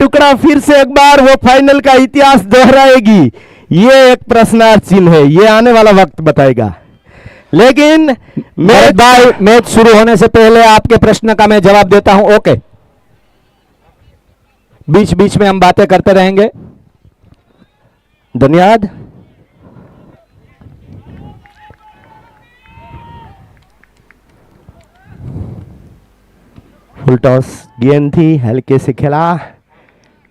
टुकड़ा फिर से एक बार वो फाइनल का इतिहास दोहराएगी, ये एक प्रश्नार्थ चिन्ह है, ये आने वाला वक्त बताएगा। लेकिन मैच शुरू होने से पहले आपके प्रश्न का मैं जवाब देता हूं। ओके, बीच बीच में हम बातें करते रहेंगे। धन्यवाद। फुल टॉस गेंद थी, हल्के से खेला,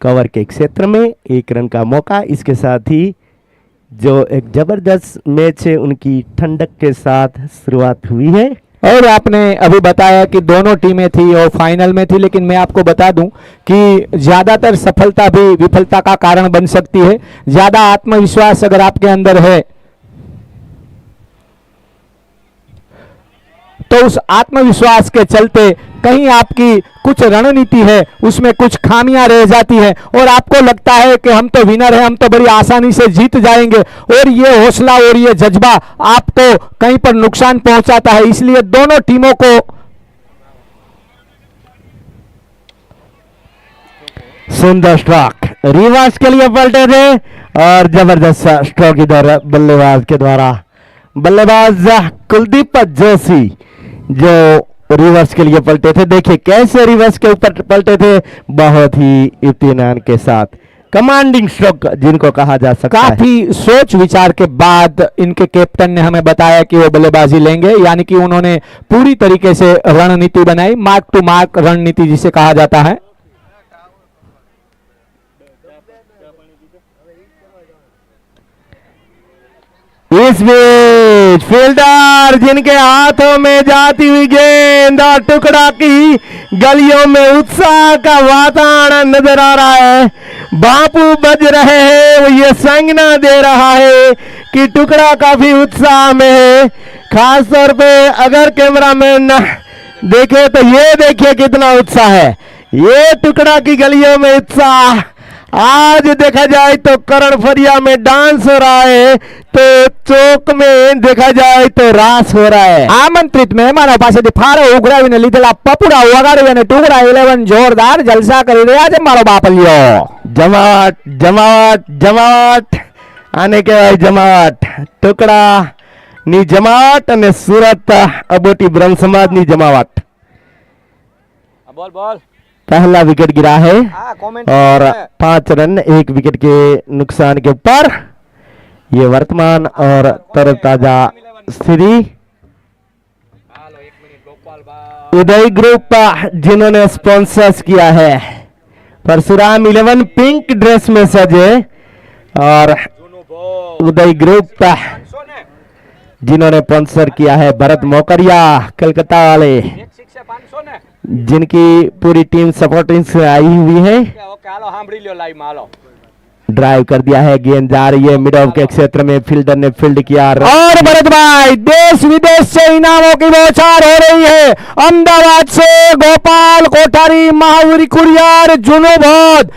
कवर के क्षेत्र में 1 रन का मौका। इसके साथ ही जो एक जबरदस्त मैच है उनकी ठंडक के साथ शुरुआत हुई है। और आपने अभी बताया कि दोनों टीमें थी और फाइनल में थी, लेकिन मैं आपको बता दूं कि ज्यादातर सफलता भी विफलता का कारण बन सकती है। ज्यादा आत्मविश्वास अगर आपके अंदर है तो उस आत्मविश्वास के चलते कहीं आपकी कुछ रणनीति है उसमें कुछ खामियां रह जाती है और आपको लगता है कि हम तो विनर हैं, हम तो बड़ी आसानी से जीत जाएंगे, और ये हौसला और ये जज्बा आपको कहीं पर नुकसान पहुंचाता है। इसलिए दोनों टीमों को सुंदर स्ट्रोक, रिवर्स के लिए पलटे थे और जबरदस्त स्ट्रोक इधर बल्लेबाज के द्वारा। बल्लेबाज कुलदीप जोशी जो रिवर्स के लिए पलटे थे, देखिए कैसे रिवर्स के ऊपर पलटे थे, बहुत ही इत्मीनान के साथ। कमांडिंग स्ट्रोक जिनको कहा जा सकता है। काफी सोच विचार के बाद इनके कैप्टन ने हमें बताया कि वो बल्लेबाजी लेंगे, यानी कि उन्होंने पूरी तरीके से रणनीति बनाई, मार्क टू मार्क रणनीति जिसे कहा जाता है। इस बीच फील्डर जिनके हाथों में जाती हुई गेंद और टुकड़ा की गलियों में उत्साह का वातावरण नजर आ रहा है। बापू बज रहे हैं, वो ये संज्ञा दे रहा है कि टुकड़ा काफी उत्साह में है। खास तौर पे अगर कैमरामैन देखे तो ये देखिए कितना उत्साह है, ये टुकड़ा की गलियों में उत्साह। आज देखा जाए तो करण फरिया में डांस हो रहा है, तो चौक में देखा जाए तो रास हो रहा है। आमंत्रित मेहमानो પાસેથી ફાળો ઉઘરાવીને લીધેલા પપુડા વગાડી અને ટુકડા 11 જોરદાર જલસા કરી રહ્યા છે મારો બાપલિયો। जमावट जमावट जमावट आने के बाद जमावट टुकड़ा ની જમાવટ અને સુરત અબોટી બ્રહ્મ સમાજ ની જમાવટ। બોલ બોલ, पहला विकेट गिरा है और 5 रन 1 विकेट के नुकसान के ऊपर ये वर्तमान और तरताजा स्थिति। उदय ग्रुप जिन्होंने स्पॉन्सर्स किया है, परशुराम 11 पिंक ड्रेस में सजे, और उदय ग्रुप जिन्होंने स्पॉन्सर किया है भरत मोकरिया कलकत्ता वाले, जिनकी पूरी टीम सपोर्टिंग से आई हुई है। ड्राइव कर दिया है, गेंद जा रही है मिड ऑफ के क्षेत्र में, फील्डर ने फील्ड किया और भरत भाई देश विदेश से इनामों की बौछार हो रही है। अहमदाबाद से गोपाल कोठारी, महावीर कुरियार, जुनू भोद,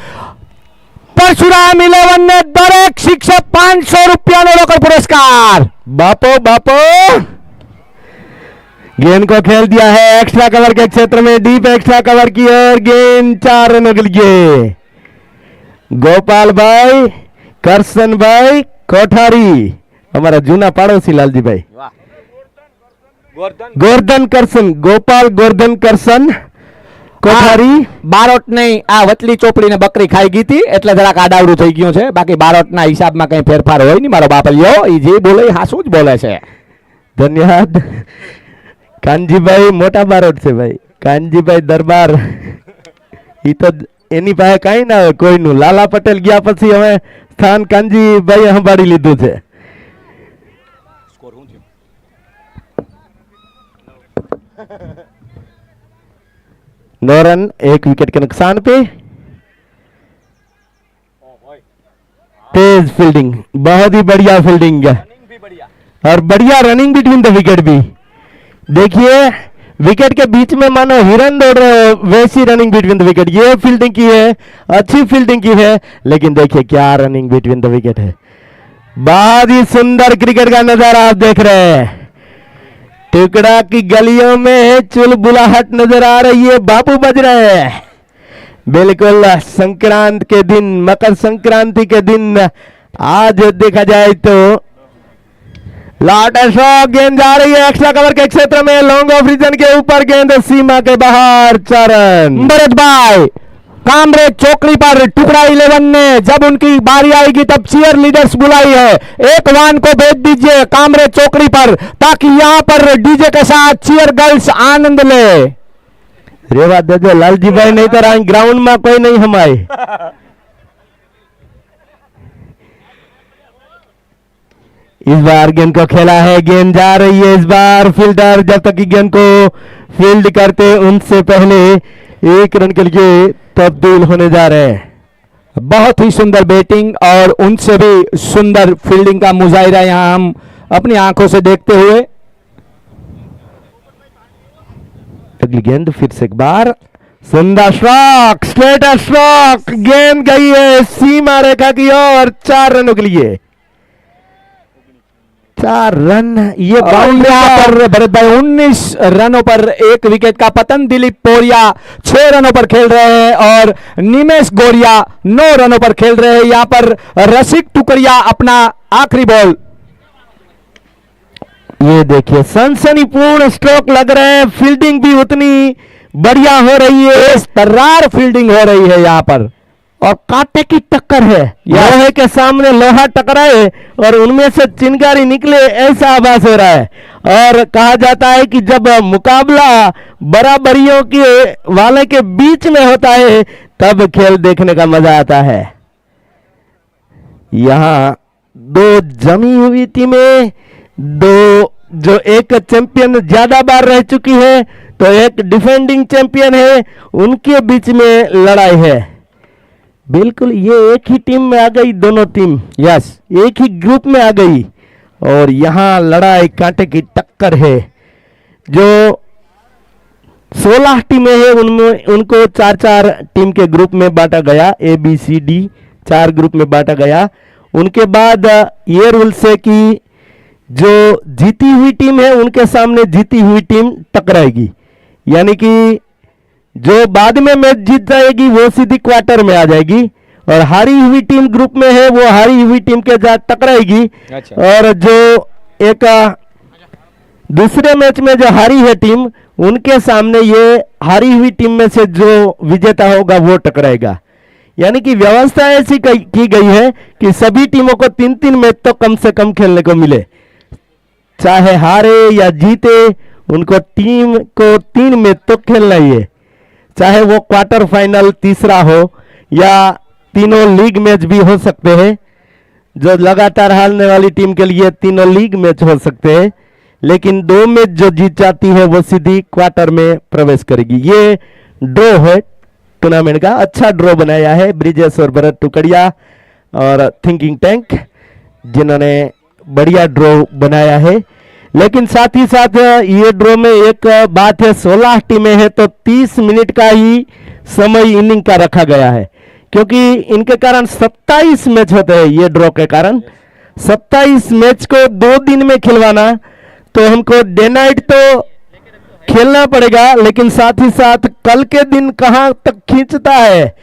परशुराम 11 ने दरेक शिक्षक 500 रुपया रोकड़ पुरस्कार। बापो बापो गेंद को खेल दिया है एक्स्ट्रा कवर के क्षेत्र में, डीप एक्स्ट्रा कवर की और गेंद 4 रनों के लिए। गोपाल भाई, करसन भाई, कोठारी, हमारा जूना पड़ोसी लालजी भाई, गोवर्धन करसन, गोपाल गोवर्धन करसन कोठारी। बारोट नहीं, आ वचली ચોપડી ને બકરી ખાઈ ગઈ હતી એટલે જરાક આડાવડું થઈ ગયું છે, બાકી બારોટના હિસાબમાં કઈ ફેરફાર હોય નહીં મારો બાપલિયો, ઈ જે બોલે હાસું જ બોલે છે। धन्यवाद कानजी भाई, मोटा बारोट से भाई कानजी भाई दरबार ई तो एनी पासे कई ना होय कोईनु। लाला पटेल गया पछी हमें स्थान कानजी भाई संभाળી લીધું છે। नौ रन 1 विकेट के नुकसान पे। तेज फील्डिंग, बहुत ही बढ़िया फील्डिंग और बढ़िया रनिंग बिटवीन द विकेट भी। देखिए विकेट के बीच में मानो हिरन दौड़ रहे हो, वैसी रनिंग बिटवीन द विकेट। ये फील्डिंग की है, अच्छी फील्डिंग की है, लेकिन देखिए क्या रनिंग बिटवीन द विकेट है। बहुत ही सुंदर क्रिकेट का नजारा आप देख रहे हैं। टुकड़ा की गलियों में चुलबुलाहट नजर आ रही है, बापू बज रहे हैं, बिल्कुल संक्रांत के दिन, मकर संक्रांति के दिन आज देखा जाए तो लॉट शॉट गेंद जा रही है एक्स्ट्रा कवर के क्षेत्र में, लॉन्ग ऑफ रीजन के ऊपर गेंद सीमा के बाहर, 4 रन। भरत भाई कामरेज चौकड़ी पर टुकड़ा 11 ने जब उनकी बारी आएगी तब चीयर लीडर्स बुलाई है, एक वान को भेज दीजिए कामरेज चौकड़ी पर ताकि यहां पर डीजे के साथ चीयर गर्ल्स आनंद ले। रेवा दे दो लालजी भाई, नहीं तो ग्राउंड में कोई नहीं हमारे। इस बार गेंद को खेला है, गेंद जा रही है इस बार, फील्डर जब तक कि गेंद को फील्ड करते उनसे पहले 1 रन के लिए तब्दील होने जा रहे हैं। बहुत ही सुंदर बैटिंग और उनसे भी सुंदर फील्डिंग का मुजाहिरा यहां हम अपनी आंखों से देखते हुए। अगली गेंद फिर से एक बार, सुंदर स्ट्रोक, स्ट्रेट स्ट्रोक, गेंद गई है सीमा रेखा की ओर, 4 रनों के लिए 4 रन। ये बाउंड्री पर भरत भाई 19 रनों पर 1 विकेट का पतन। दिलीप पोरिया 6 रनों पर खेल रहे हैं और निमेश गोरिया 9 रनों पर खेल रहे हैं। यहां पर रसिक टुकड़िया अपना आखिरी बॉल, ये देखिए सनसनीपूर्ण स्ट्रोक लग रहे हैं, फील्डिंग भी उतनी बढ़िया हो रही है, तर्रार फील्डिंग हो रही है यहां पर और कांटे की टक्कर है, लोहे के सामने लोहा टकराए और उनमें से चिंगारी निकले ऐसा आभास हो रहा है। और कहा जाता है कि जब मुकाबला बराबरियों के वाले के बीच में होता है तब खेल देखने का मजा आता है। यहां 2 जमी हुई टीमें, 2 जो एक चैंपियन ज्यादा बार रह चुकी है तो एक डिफेंडिंग चैंपियन है, उनके बीच में लड़ाई है। बिल्कुल ये एक ही टीम में आ गई, दोनों टीम यस एक ही ग्रुप में आ गई और यहां लड़ाई कांटे की टक्कर है। जो 16 टीमें हैं उनमें उनको 4-4 टीम के ग्रुप में बांटा गया, ABCD 4 ग्रुप में बांटा गया। उनके बाद ये रूल्स है कि जो जीती हुई टीम है उनके सामने जीती हुई टीम टकराएगी, यानी कि जो बाद में मैच जीत जाएगी वो सीधी क्वार्टर में आ जाएगी और हारी हुई टीम ग्रुप में है वो हारी हुई टीम के साथ टकराएगी। अच्छा। और जो एक दूसरे मैच में जो हारी है टीम उनके सामने ये हारी हुई टीम में से जो विजेता होगा वो टकराएगा। यानी कि व्यवस्था ऐसी की गई है कि सभी टीमों को 3-3 मैच तो कम से कम खेलने को मिले, चाहे हारे या जीते उनको टीम को 3 मैच तो खेलना ही है, चाहे वो क्वार्टर फाइनल तीसरा हो या तीनों लीग मैच भी हो सकते हैं। जो लगातार हारने वाली टीम के लिए तीनों लीग मैच हो सकते हैं, लेकिन 2 मैच जो जीत जाती है वो सीधी क्वार्टर में प्रवेश करेगी। ये ड्रॉ है टूर्नामेंट का, अच्छा ड्रॉ बनाया है ब्रिजेश और भरत टुकड़िया और थिंकिंग टैंक, जिन्होंने बढ़िया ड्रॉ बनाया है। लेकिन साथ ही साथ ये ड्रॉ में एक बात है, 16 टीमें हैं तो 30 मिनट का ही समय इनिंग का रखा गया है, क्योंकि इनके कारण 27 मैच होते हैं। ये ड्रॉ के कारण 27 मैच को 2 दिन में खिलवाना, तो हमको डे नाइट तो खेलना पड़ेगा, लेकिन साथ ही साथ कल के दिन कहां तक खींचता है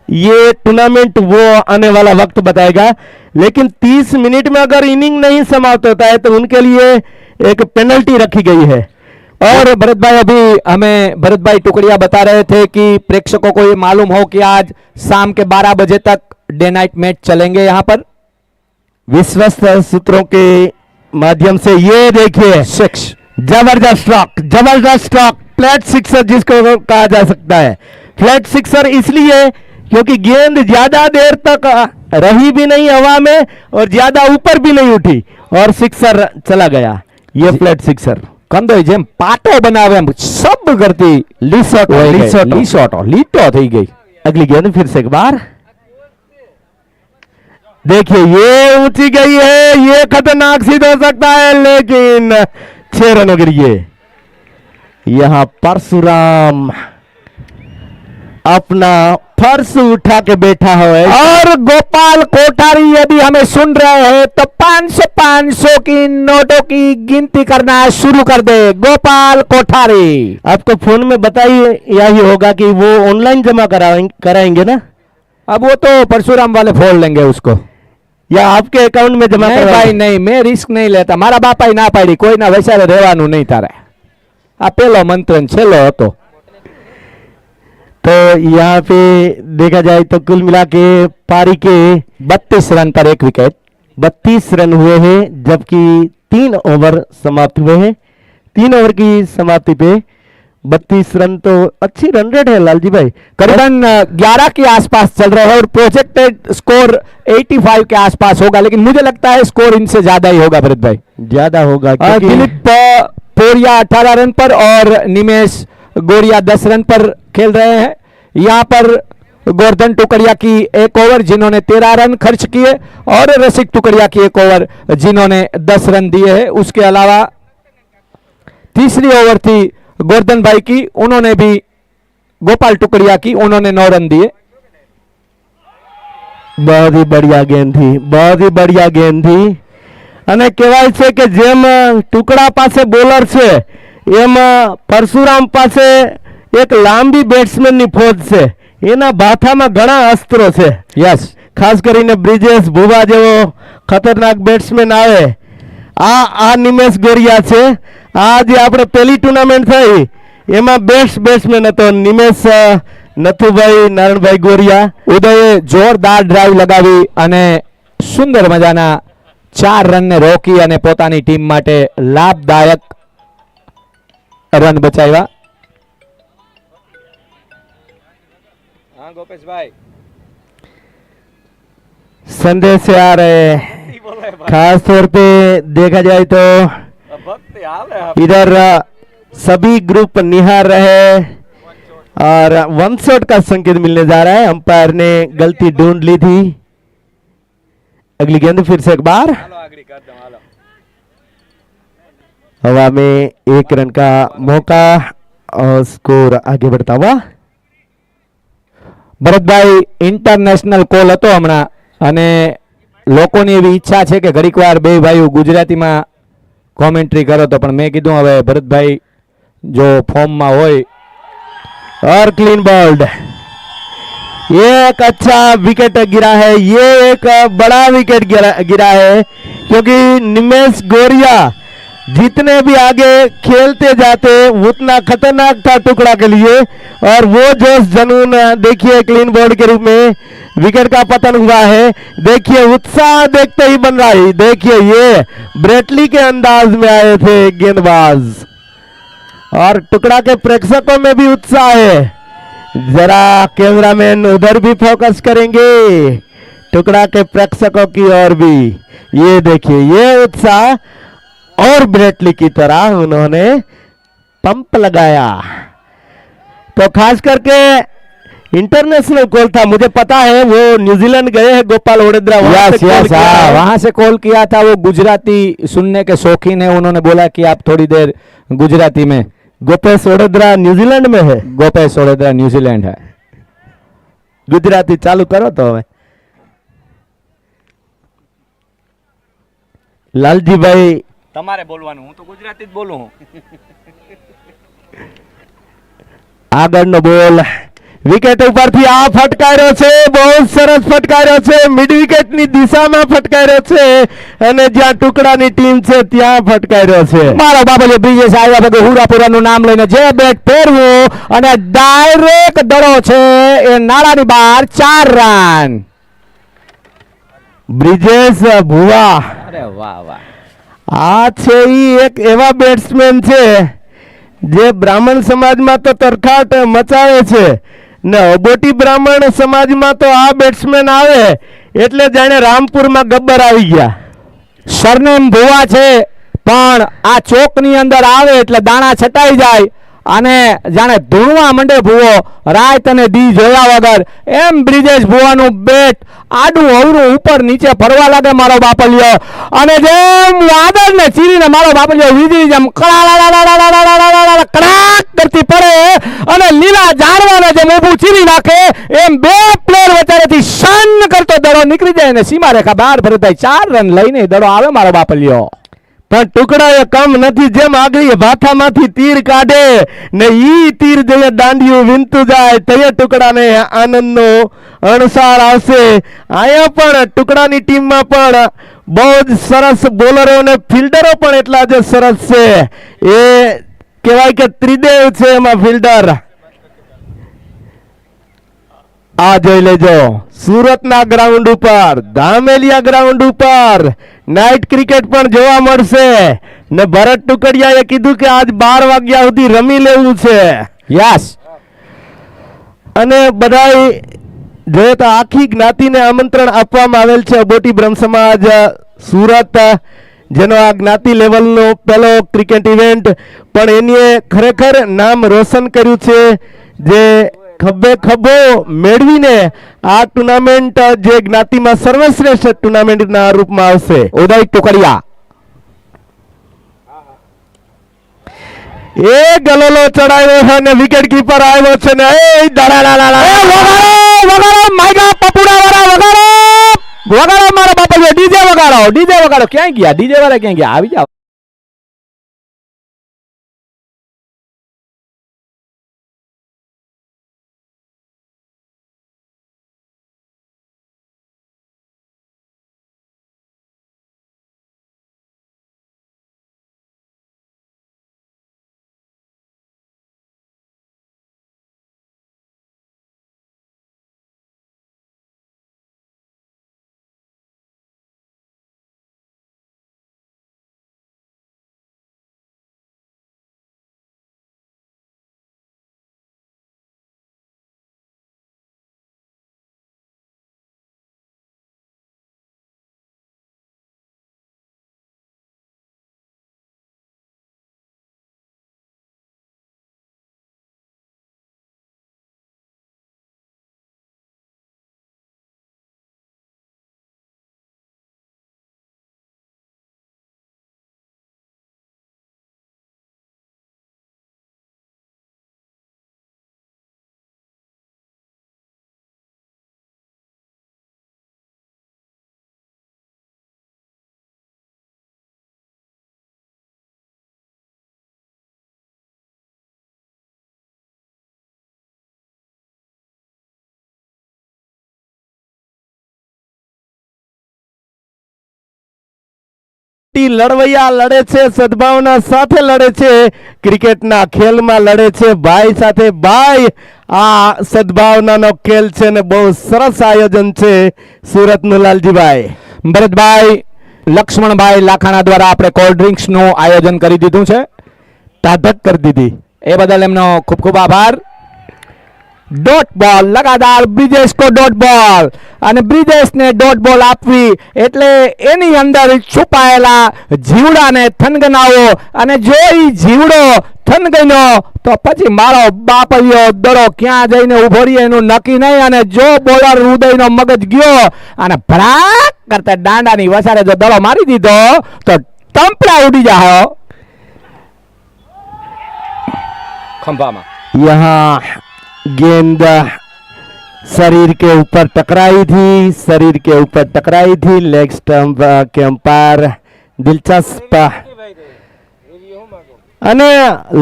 ये टूर्नामेंट वो आने वाला वक्त बताएगा। लेकिन 30 मिनट में अगर इनिंग नहीं समाप्त होता है तो उनके लिए एक पेनल्टी रखी गई है। और भरत भाई अभी हमें भरत भाई टुकड़िया बता रहे थे कि प्रेक्षकों को ये मालूम हो कि आज शाम के 12 बजे तक डे नाइट मैच चलेंगे यहाँ पर विश्वस्त सूत्रों के माध्यम से। ये देखिए 6 जबरदस्त स्ट्रोक, फ्लैट सिक्सर जिसको कहा जा सकता है। फ्लैट सिक्सर इसलिए क्योंकि गेंद ज्यादा देर तक रही भी नहीं हवा में और ज्यादा ऊपर भी नहीं उठी और सिक्सर चला गया। ये फ्लैट सिक्सर કંદો જેમ પાટો બનાવે એમ सब કરતી લીટો થઈ ગઈ। अगली गेंद फिर से एक बार देखिए, ये ऊंची गई है, ये खतरनाक सिद्ध हो सकता है, लेकिन 6 रनों के लिए यहां परशुराम अपना फर्श उठा के बैठा हो है। और गोपाल कोठारी यदि हमें सुन रहे हैं तो 500 की नोटों की गिनती करना शुरू कर दे। गोपाल कोठारी, आपको फोन में बताइए यही होगा कि वो ऑनलाइन जमा कराएंगे ना? अब वो तो परशुराम वाले फोड़ लेंगे उसको, या आपके अकाउंट में जमा नहीं भाई नहीं, मैं रिस्क नहीं लेता। मारा बापा ही ना पाड़ी, कोई ना वैसा રહેવાનું नहीं तारे। आ पेलो मंत्र छेलो હતો। तो यहाँ पे देखा जाए तो कुल मिला के पारी के 32 रन पर 1 विकेट, 32 रन हुए हैं, जबकि 3 ओवर समाप्त हुए हैं। 3 ओवर की समाप्ति पे 32 रन तो अच्छी रन रेट है लालजी भाई। करीबन 11 के आसपास चल रहे हैं और प्रोजेक्टेड स्कोर 85 के आसपास होगा, लेकिन मुझे लगता है स्कोर इनसे ज्यादा ही होगा भरत भाई, ज्यादा होगा क्योंकि दिलीप पोरिया 18 रन पर और निमेश गोरिया 10 रन पर खेल रहे हैं। यहाँ पर गोवर्धन टुकड़िया की 1 ओवर जिन्होंने 13 रन खर्च किए और रसिक टुकड़िया की 1 ओवर जिन्होंने 10 रन दिए हैं। उसके अलावा तीसरी ओवर थी गोवर्धन भाई की, उन्होंने भी गोपाल टुकड़िया की, उन्होंने 9 रन दिए। बहुत ही बढ़िया गेंद थी, बहुत ही बढ़िया गेंद थी। અને કહેવાય છે કે જેમ ટુકડા પાસે બોલર છે એમ પરશુરામ પાસે એક લાંબી બેટ્સમેનની ફોજ છે, એના ભાથામાં ઘણા અસ્ત્રો છે। યસ, ખાસ કરીને બ્રિજેશ ભુવા જેવો ખતરનાક બેટ્સમેન આવે, આ નિમેશ ગોરિયા છે। આ જે આપણે પહેલી ટુર્નામેન્ટ થઈ એમાં બેસ્ટ બેટ્સમેન હતો નિમેશ નથુભાઈ નારણભાઈ ગોરિયા। ઉદયે જોરદાર ડ્રાઈવ લગાવી અને સુંદર મજાના 4 રનને રોકી અને પોતાની ટીમ માટે લાભદાયક રન બચાવ્યા। હા ગોપેશભાઈ, संदेश आ रहे हैं, खास तौर पे देखा जाए तो इधर सभी ग्रुप निहार रहे और 1 शॉट का संकेत मिलने जा रहा है। अंपायर ने गलती ढूंढ ली थी। अगली गेंद फिर से एक बार हवा में 1 रन का मौका और स्कोर आगे बढ़ता हुआ। ભરતભાઈ ઇન્ટરનેશનલ કોલ હતો હમણાં અને લોકોની એવી ઈચ્છા છે કે ઘડીકવાર બે ભાઈઓ ગુજરાતીમાં કોમેન્ટ્રી કરો, તો પણ મેં કીધું હવે ભરતભાઈ જો ફોર્મમાં હોય। और क्लीन बॉल्ड, ये एक अच्छा विकेट गिरा है, ये एक बड़ा विकेट गिरा है क्योंकि निमेश गोरिया जितने भी आगे खेलते जाते उतना खतरनाक था टुकड़ा के लिए। और वो जोश जनून देखिए क्लीन बोर्ड के रूप में विकेट का पतन हुआ है। देखिए उत्साह देखते ही बन रहा है। देखिए ये ब्रेटली के अंदाज में आए थे गेंदबाज और टुकड़ा के प्रेक्षकों में भी उत्साह है। जरा कैमरामैन उधर भी फोकस करेंगे, टुकड़ा के प्रेक्षकों की ओर भी। ये देखिए ये उत्साह और ब्रेटली की तरह उन्होंने पंप लगाया। तो खास करके इंटरनेशनल कॉल था, मुझे पता है वो न्यूजीलैंड गए हैं गोपाल ओडेद्रा, वहां से कॉल किया था। वो गुजराती सुनने के शौकीन है, उन्होंने बोला कि आप थोड़ी देर गुजराती में। गोपेश ओडेद्रा न्यूजीलैंड में है, गोपेश ओडेद्रा न्यूजीलैंड है। गुजराती चालू करो तो हमें लालजी भाई તમારે બોલવાનું, હું તો ગુજરાતી જ બોલું। આગળનો બોલ વિકેટ ઉપરથી આ ફટકાર્યો છે, બહુ સરસ ફટકાર્યો છે, મિડ વિકેટની દિશામાં ફટકાર્યો છે અને જ્યાં ટુકડાની ટીમ છે ત્યાં ફટકાર્યો છે। મારો બાબલે બ્રિજેશ આવ્યા વગર હુરાપુરાનું નામ લઈને જે બેટ ફેરવું અને ડાયરેક્ટ દડો છે એ નાળાની બહાર 4 રન। બ્રિજેશ ભુવા, અરે વાહ વાહ, આ છે ઈ એક એવા બેટ્સમેન છે જે બ્રાહ્મણ સમાજમાં તો તરખાટ મચાવે છે ને અબોટી બ્રાહ્મણ સમાજમાં તો આ બેટ્સમેન આવે એટલે જાણે રામપુરમાં ગબ્બર આવી ગયા। સરનેમ ભુવા છે પણ આ ચોકની અંદર આવે એટલે દાણા છટાઈ જાય અને જાણે ધૂણવા મંડે ભૂવો રાત અને દી જોયા વગર એમ બ્રિજેશ ભુવાનું બેટ આડું અવરું ઉપર નીચે ફરવા લાગે મારો બાપલિયો અને જેમ વાદળને ચીરીને મારો બાપલિયો વીજળી જેમ કડાક કરતી પડે અને લીલા ઝાડવાને જેમ ઊભું ચીરી નાખે એમ બે પ્લેયર વચ્ચેથી શન કરતો દડો નીકળી જાય અને સીમા રેખા બહાર ભરતાય 4 રન લઈને દડો આવે મારો બાપલિયો. પણ ટુકડા એ કમ નથી, જેમ આગળ ભાથામાંથી તીર કાઢે ને ઈ તીર જઈએ દાંડિયું વીંતું જાય તે ટુકડાને આનંદનો અણસાર આવશે. અહીંયા પણ ટુકડાની ટીમમાં પણ બહુ જ સરસ બોલરો અને ફિલ્ડરો પણ એટલા જ સરસ છે. એ કહેવાય કે ત્રિદેવ છે એમાં ફિલ્ડર. આ જોઈ લેજો સુરતના ગ્રાઉન્ડ ઉપર, ધામેલિયા ગ્રાઉન્ડ ઉપર નાઇટ ક્રિકેટ પણ જોવા મળશે ને ભરત ટુકડિયાએ કીધું કે આજ 12 વાગ્યા સુધી રમી લેવું છે. યસ. અને બધાય જોઈએ તો આખી જ્ઞાતિને આમંત્રણ આપવામાં આવેલ છે. બોટી બ્રહ્મ સમાજ સુરત જેનો આ જ્ઞાતિ લેવલનો પહેલો ક્રિકેટ ઇવેન્ટ પણ એની ખરેખર નામ રોશન કર્યું છે. જે ખભે ખભો મેળવીને આ ટુર્નામેન્ટ જે જ્ઞાતિમાં સર્વશ્રેષ્ઠ ટુર્નામેન્ટના રૂપમાં આવશે. ઉદય ટુકડિયા એ ગલોલો ચડાવ્યો છે ને વિકેટ કીપર આવ્યો છે ને એ વગાડો માઈગા પપુડા વાળા વગાડો મારા બાપા ડીજે વગાડો ક્યાં ગયા ડીજે વાળા ક્યાં ગયા આવી જાવ. લડવૈયા લડે છે, સદભાવના સાથે લડે છે, ક્રિકેટના ખેલમાં લડે છે ભાઈ સાથે ભાઈ. આ સદભાવનાનો ખેલ છે ને બહુ સરસ આયોજન છે સુરતનું લાલજીભાઈ. ભરતભાઈ લક્ષ્મણભાઈ લાખાણા દ્વારા આપણે કોલ્ડ ડ્રિંક્સ નું આયોજન કરી દીધું છે, ટાઢક કરી દીધી, એ બદલ એમનો ખૂબ ખૂબ આભાર. ડોટ બોલ લગાતાર બ્રિજેશ કો ડોટ બોલ અને બ્રિજેશને ડોટ બોલ આપવી એટલે એની અંદર છુપાયેલા જીવડાને થનગનાવો અને જો એ જીવડો થનગનો તો પછી મારો બાપલિયો દડો ક્યાં જઈને ઉભો રહે એનું નક્કી નહીં. અને જો બોલર હૃદયનો મગજ ગયો અને ભડાક કરતા દાંડાની વસારે જો દડો મારી દીધો તો ટંપડા ઉડી જાય ખંભામાં. यहाँ गेंद शरीर के ऊपर टकराई थी, शरीर के ऊपर टकराई थी. लेग स्टंप के अंपायर दिलचस्प. અને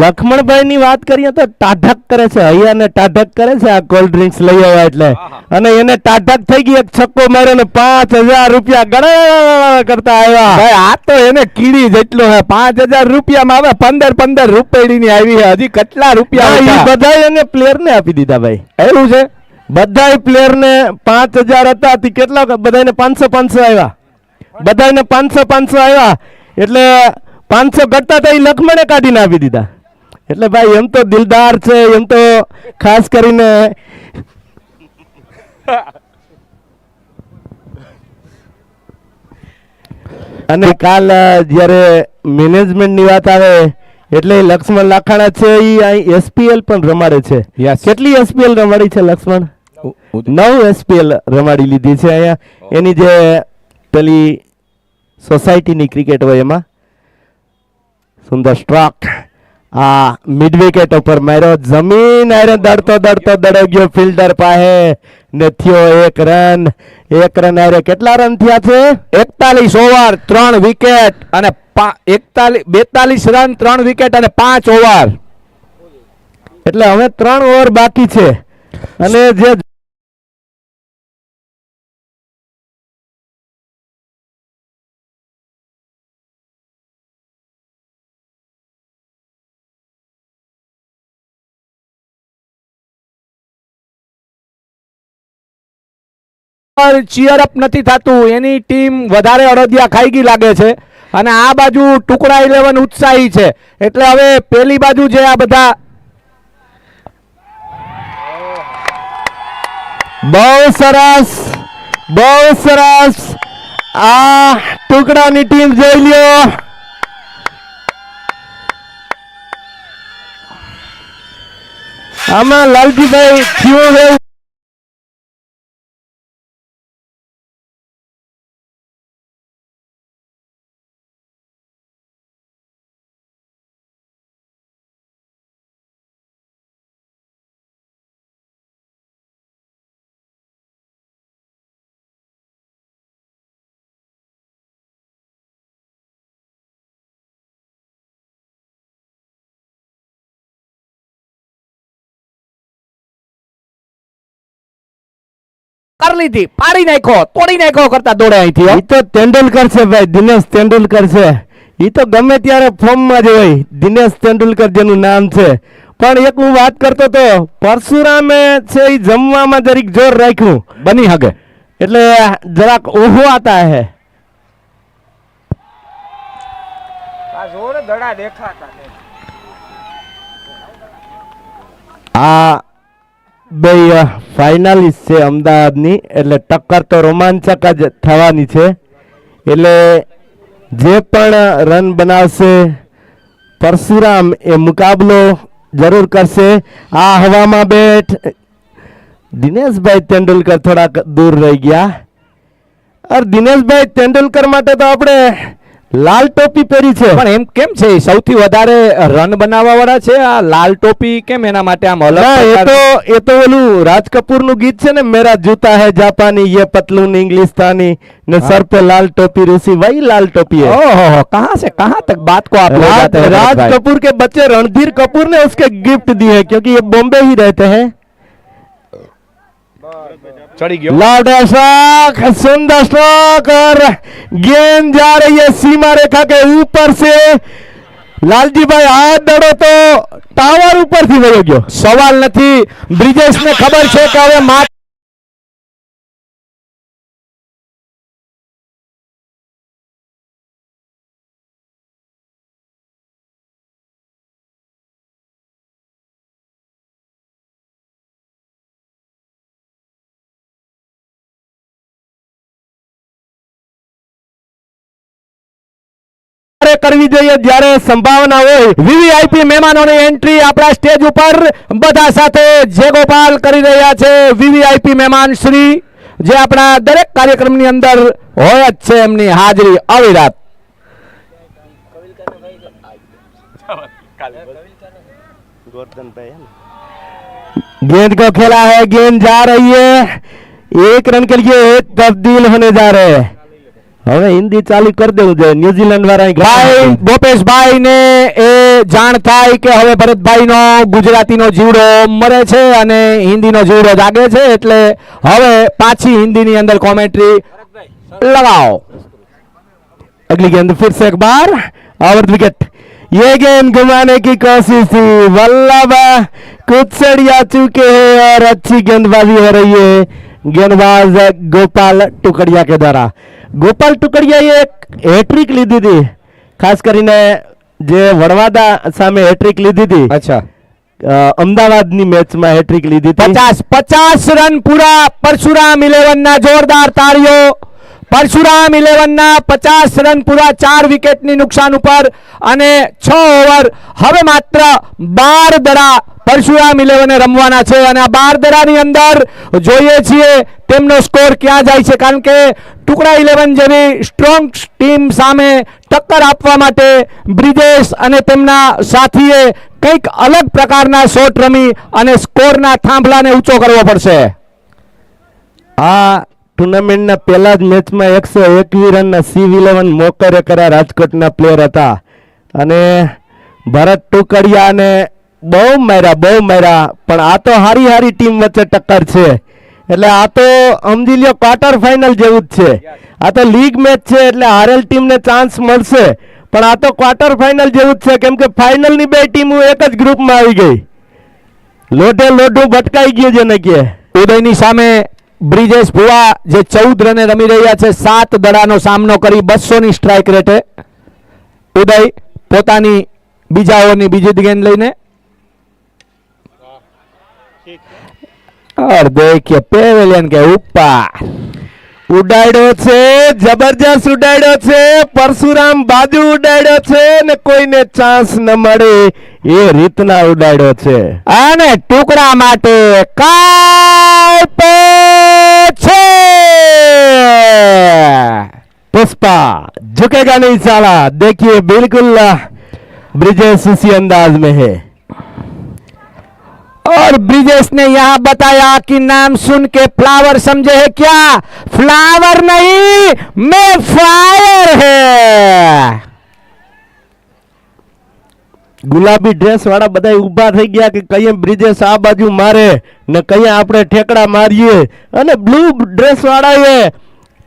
લખમણભાઈ ની વાત કરીએ તો ટાઢક કરે છે, હૈયાને ટાઢક કરે છે આ કોલ્ડ ડ્રિંક્સ લઈ આવ્યા એટલે. અને એને ટાઢક થઈ ગઈ, એક છક્કો માર્યો ને 5000 રૂપિયા ગણા કરતા આવ્યા. ભાઈ આ તો એને કીડી જેટલો હે, 5000 રૂપિયામાં હવે 15 રૂપિયા ની આવી છે. હજી કેટલા રૂપિયા બધા એને પ્લેયર ને આપી દીધા ભાઈ. એવું છે, બધા પ્લેયર ને 5000 હતા, કેટલા બધાને 500 આવ્યા, બધાને 500 આવ્યા એટલે 500 ઘટતા તો એ લખમણે કાઢીને આપી દીધા. એટલે ભાઈ એમ તો દિલદાર છે, એમ તો ખાસ કરીને અને કાલ જ્યારે મેનેજમેન્ટની વાત આવે એટલે લક્ષ્મણ લાખાણા છે એ અહીં એસપીએલ પણ રમાડે છે. Yes. કેટલી એસપીએલ રમાડી છે લક્ષ્મણ? 9 એસપીએલ રમાડી લીધી છે અહીંયા. એની જે પેલી સોસાયટીની ક્રિકેટ હોય એમાં સુંદર સ્ટ્રોક. આ મિડ વિકેટ ઉપર માર્યો, જમીન આરે દડતો ગયો ફિલ્ડર પાસે ને થયો 1 રન. 1 રન આરે કેટલા રન થયા છે? 41 ઓવર 3 વિકેટ અને 42 રન 3 વિકેટ અને 5 ઓવર. એટલે હવે 3 ઓવર બાકી છે અને જે ચીયર અપ નથી થતું, એની ટીમ વધારે અડદિયા ખાઈ ગઈ લાગે છે અને આ બાજુ ટુકડા 11 ઉત્સાહી છે. એટલે હવે પેલી બાજુ જે આ બધા બહુ સરસ આ ટુકડાની ટીમ જોઈ લ્યો. આમાં લાલજીભાઈ થયું એવું કરી લીધી, પાડી નાખ્યો, તોડી નાખ્યો કરતા દોડે અહીંથી. ઈ તો તેંડુલકર છે ભાઈ, દિનેશ તેંડુલકર છે. ઈ તો ગમે ત્યારે ફોર્મમાં જ હોય, દિનેશ તેંડુલકર જેનું નામ છે. પણ એક હું વાત કરતો તો પરશુરામે છે ઈ જમવામાં જરીક જોર રાખ્યું બની હગે એટલે જરાક ઓહો આતા હે. આ બે ફાઇનલિસ્ટ છે અમદાવાદની, એટલે ટક્કર તો રોમાંચક જ થવાની છે. એટલે જે પણ રન બનાવશે પરશુરામ એ મુકાબલો જરૂર કરશે. આ હવામાં બેટ દિનેશભાઈ તેંડુલકર થોડાક દૂર રહી ગયા. અરે દિનેશભાઈ તેંડુલકર માટે તો આપણે લાલ ટોપી પહેરી છે. પણ એમ કેમ છે સૌથી વધારે રન બનાવવા વાળા છે આ લાલ ટોપી કેમ એના માટે આમ અલગ? એ તો ઓલું રાજ કપૂર નું ગીત છે ને, મેરા જૂતા है जापानी ये पतलून इंग्लिस्तानी ने सर पे लाल टोपी रूसी, वही लाल टोपी है. ओहो, कहाँ तक बात को आप ले जाते हैं? राज कपूर के बच्चे रणधीर कपूर ने उसके गिफ्ट दिए हैं क्योंकि ये बॉम्बे ही रहते हैं. चढ़ी गया लॉर्ड स्ट्रोक, सुंदर स्ट्रोक और गेंद जा रही है सीमा रेखा के ऊपर से. लालजी भाई हाथ दड़ो तो टावर ऊपर थी वही गयो. सवाल नहीं, ब्रिजेश ने खबर है कि હવે કરવી જોઈએ જ્યારે સંભાવના હોય. વીવીઆઈપી મહેમાનોની એન્ટ્રી આપણા સ્ટેજ ઉપર બધા સાથે જે ગોપાલ કરી રહ્યા છે. વીવીઆઈપી મહેમાન શ્રી જે આપણા દરેક કાર્યક્રમની અંદર હોય જ છે, એમની હાજરી અવિરત. गेंद को खेला है, गेंद जा रही है, 1 रन के लिए तब्दील होने जा रहे हैं. હવે હિન્દી ચાલુ કરી દેવું જોઈએ. ન્યુઝીલેન્ડ વાળા ભાઈ ભોપેશભાઈ ને એ જાણ થાય કે હવે ભરતભાઈનો ગુજરાતીનો જીવડો મરે છે અને હિન્દીનો જીવડો જાગે છે, એટલે હવે પાછી हिंदी अंदर कॉमेंट्री लगाओ. अगली गेंद फिर से एक बार ओवर विकेट. ये गेंद घुमाने की कोशिश थी, वल्लभ कुचड़िया चुके हैं और अच्छी गेंदबाजी हो रही है गेंदबाज गोपाल टुकड़िया के द्वारा. गोपाल टुकड़िया एक हैट्रिक લીધી હતી, ખાસ કરીને જે વડવાદા સામે હેટ્રિક લીધી હતી. अच्छा, અમદાવાદની મેચમાં હેટ્રિક લીધી હતી. 50 રન પૂરા. પરશુરામ 11 ના જોરદાર તાળીઓ પરશુરામ 11 ના 50 રન પૂરા 4 વિકેટની નુકસાન ઉપર અને 6 ઓવર હવે માત્ર 12 દડા પરશુરામ 11 રમવાના છે અને આ 12 દડાની અંદર જોઈએ છીએ તેમનો સ્કોર ક્યાં જાય છે, કારણ કે ટુકડા 11 જેવી સ્ટ્રોંગ ટીમ સામે ટક્કર આપવા માટે બ્રિજેશ અને તેમના સાથીએ કંઈક અલગ પ્રકારના શોટ રમી અને સ્કોરના થાંભલાને ઊંચો કરવો પડશે. આ ટુર્નામેન્ટના પહેલા જ મેચમાં 121 રનના CW11 મોકરે કર્યા રાજકોટના પ્લેયર હતા અને ભરત ટુકડિયાને બહુ માર્યા, પણ આ તો હારી ટીમ વચ્ચે ટક્કર છે. એટલે આ તો સમજી લ્યો ક્વાર્ટર ફાઇનલ જેવું જ છે. આ તો લીગ મેચ છે એટલે હારેલ ટીમને ચાન્સ મળશે, પણ આ તો ક્વાર્ટર ફાઇનલ જેવું જ છે, કેમ કે ફાઇનલની બે ટીમો એક જ ગ્રુપમાં આવી ગઈ. લોઢું ભટકાઈ ગયું જેને કે. ઉદયની સામે બ્રિજેશ ભુવા જે 14 રને રમી રહ્યા છે, 7 દડાનો સામનો કરી 200 ની સ્ટ્રાઇક રેટે. ઉદય પોતાની બીજા ઓવરની બીજી ગેંદ લઈને और देखिए पेवेलियन के ऊपर ઉડાડ્યો છે, જબરજસ્ત ઉડાડ્યો છે. પરશુરામ બાજુ ઉડાડ્યો છે ને કોઈને ચાન્સ ન મળે એ રીતના ઉડાડ્યો છે. અને ટુકડા માટે કાપે છે. पुष्पा झुकेगा नहीं साला. देखिए बिल्कुल ब्रिजेश उसी अंदाज में है. और ब्रिजेश ने यहां बताया कि नाम सुन के फ्लावर समझे है क्या? फ्लावर नहीं, मैं फायर है. ગુલાબી ડ્રેસ વાળા બધા ઊભા થઈ ગયા કે કઈ બ્રિજેશ આ બાજુ મારે ને કઈ આપણે ઠેકડા મારીએ, અને બ્લુ ડ્રેસ વાળા એ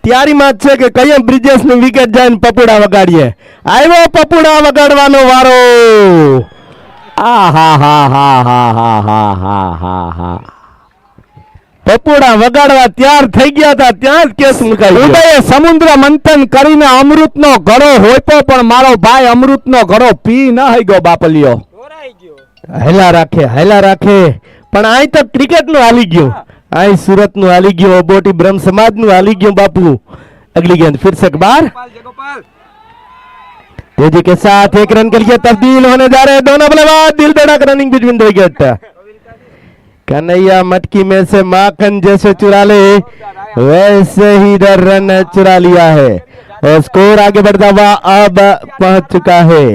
તૈયારીમાં જ છે કે કઈ બ્રિજેશ ની વિકેટ જાય ને પપુડા વગાડીએ. આવ્યો પપુડા વગાડવાનો વારો. પપુડા વગાડવા તૈયાર થઈ ગયા હતા ત્યાં જ કેસ મુકાઈ ગયો. ઉદયે સમુદ્ર મંથન કરીને અમૃતનો ઘડો હોયતો પણ મારો ભાઈ અમૃતનો ઘડો પી ન હઈ ગયો બાપલિયો. હેલા રાખે પણ અહીં તો ક્રિકેટ નું હાલી ગયું, અહીં सूरत નું हाली गयो, बोटी ब्रह्म समाज નું हाली गयो. बापू अगली गेंद फिर से एक बार तेजी के साथ एक रन के लिए तब्दील होने जा रहे हैं दोनों बल्लेबाज. दिल धड़क running between the wicket. Kanhaiya मटकी में से माखन जैसे चुरा ले वैसे ही इधर रन चुरा लिया है और स्कोर आगे बढ़ता हुआ अब पहुंच चुका है.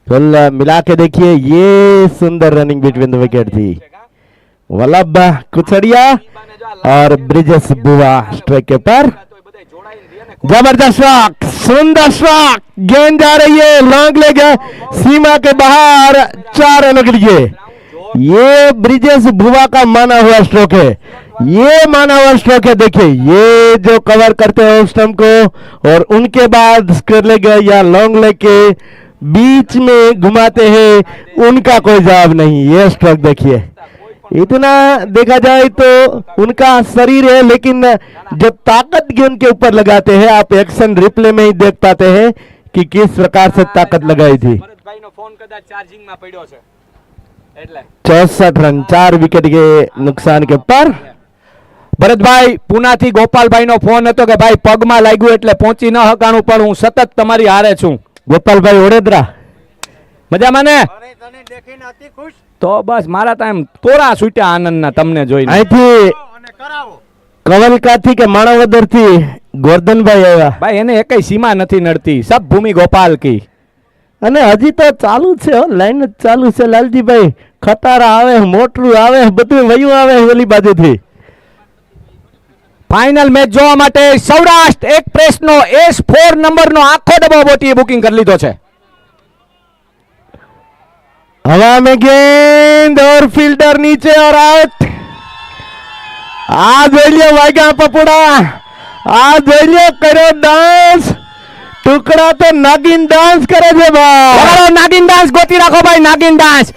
कुल मिला के देखिए ये सुंदर रनिंग बिटवीन द विकेट थी. वल्लभ कुचड़िया और ब्रिजेश बुआ स्ट्राइक के पर. जबरदस्त शॉट, सुंदर शॉट. गेंद जा रही है लॉन्ग लेग सीमा के बाहर 4 रनों के लिए. ये ब्रिजेश बुआ का माना हुआ स्ट्रोक है, ये माना हुआ स्ट्रोक है. देखिए ये जो कवर करते हैं स्टंप को और उनके बाद स्क्वायर लेग या लॉन्ग लेग के बीच में घुमाते हैं, उनका कोई जवाब नहीं. ये स्ट्रोक देखिए, इतना देखा जाए तो उनका शरीर है, लेकिन जो ताकत गेंद के ऊपर लगाते हैं आप एक्शन रिप्ले में ही देख पाते हैं कि किस प्रकार से ताकत लगाई थी. 64 रन 4 विकेट के नुकसान के पर. ભરતભાઈ પુનાથી ગોપાલભાઈનો ફોન હતો કે ભાઈ પગમાં લાગ્યું એટલે પહોંચી ન હકાણું, પણ હું સતત તમારી હારે છું. ગોપાલભાઈ ઓડેદરા મજામાં ને? તો બસ મારા તો એમ તોરા છૂટ્યા આનંદના તમને જોઈને. અહીંથી કવલકાથી કે માણાવદરથી ગોરધનભાઈ આવ્યા. ભાઈ એને એકઈ સીમા નથી નડતી, સબ ભૂમિ ગોપાલ કી. અને હજી તો ચાલુ છે, લાઈન જ ચાલુ છે લાલજીભાઈ. ખટારા આવે, મોટરું આવે, બધું વયું આવે ઓલી બાજુથી. ફાઇનલ મેચ જોવા માટે સૌરાષ્ટ્ર એક્સપ્રેસનો S4 નંબરનો આખો ડબ્બો બોટીએ બુકિંગ કરી લીધો છે. हवा में गेंद और फील्डर नीचे और आउट. आ जोइए वाग्या पपुड़ा, आ जोइए करो डांस. टुकड़ा तो नागिन डांस करे છે ભાઈ. નાગિન ડાન્સ ગોતી રાખો ભાઈ, નાગિન ડાન્સ.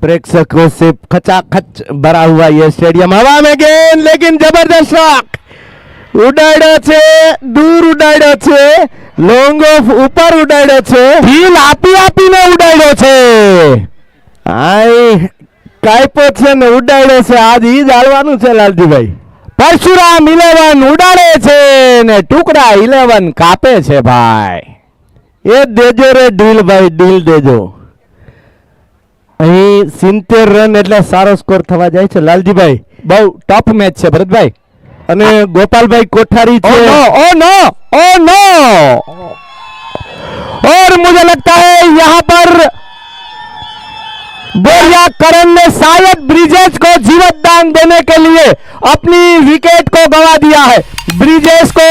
प्रेक्षकों से खचाखच भरा हुआ ये स्टेडियम। हवा में गेंद, लेकिन जबरदस्त शॉट ઉડાડ્યો છે, દૂર ઉડાડ્યો છે, લોંગ ઓફ ઉપર ઉડાડ્યો છે, ઢીલ આપી આપીને ઉડાડ્યો છે. આય કાપ્યો છે ને ઉડાડ્યો છે. આજ ઈ જ હાલવાનું છે લાલજીભાઈ. પરશુરામ 11 ઉડાડે છે ને ટુકડા 11 કાપે છે ભાઈ. એ દેજો રે ડીલ ભાઈ, ડીલ દેજો. અહીં 70 રન એટલે સારો સ્કોર થવા જાય છે લાલજીભાઈ. બહુ ટફ મેચ છે ભરતભાઈ. અને ગોપાલભાઈ કોઠારી ओ છે. No oh no oh no, और मुझे लगता है यहाँ पर बोरिया करण ने शायद ब्रिजेश को जीवत दान देने के लिए अपनी विकेट को गंवा दिया है. ब्रिजेश को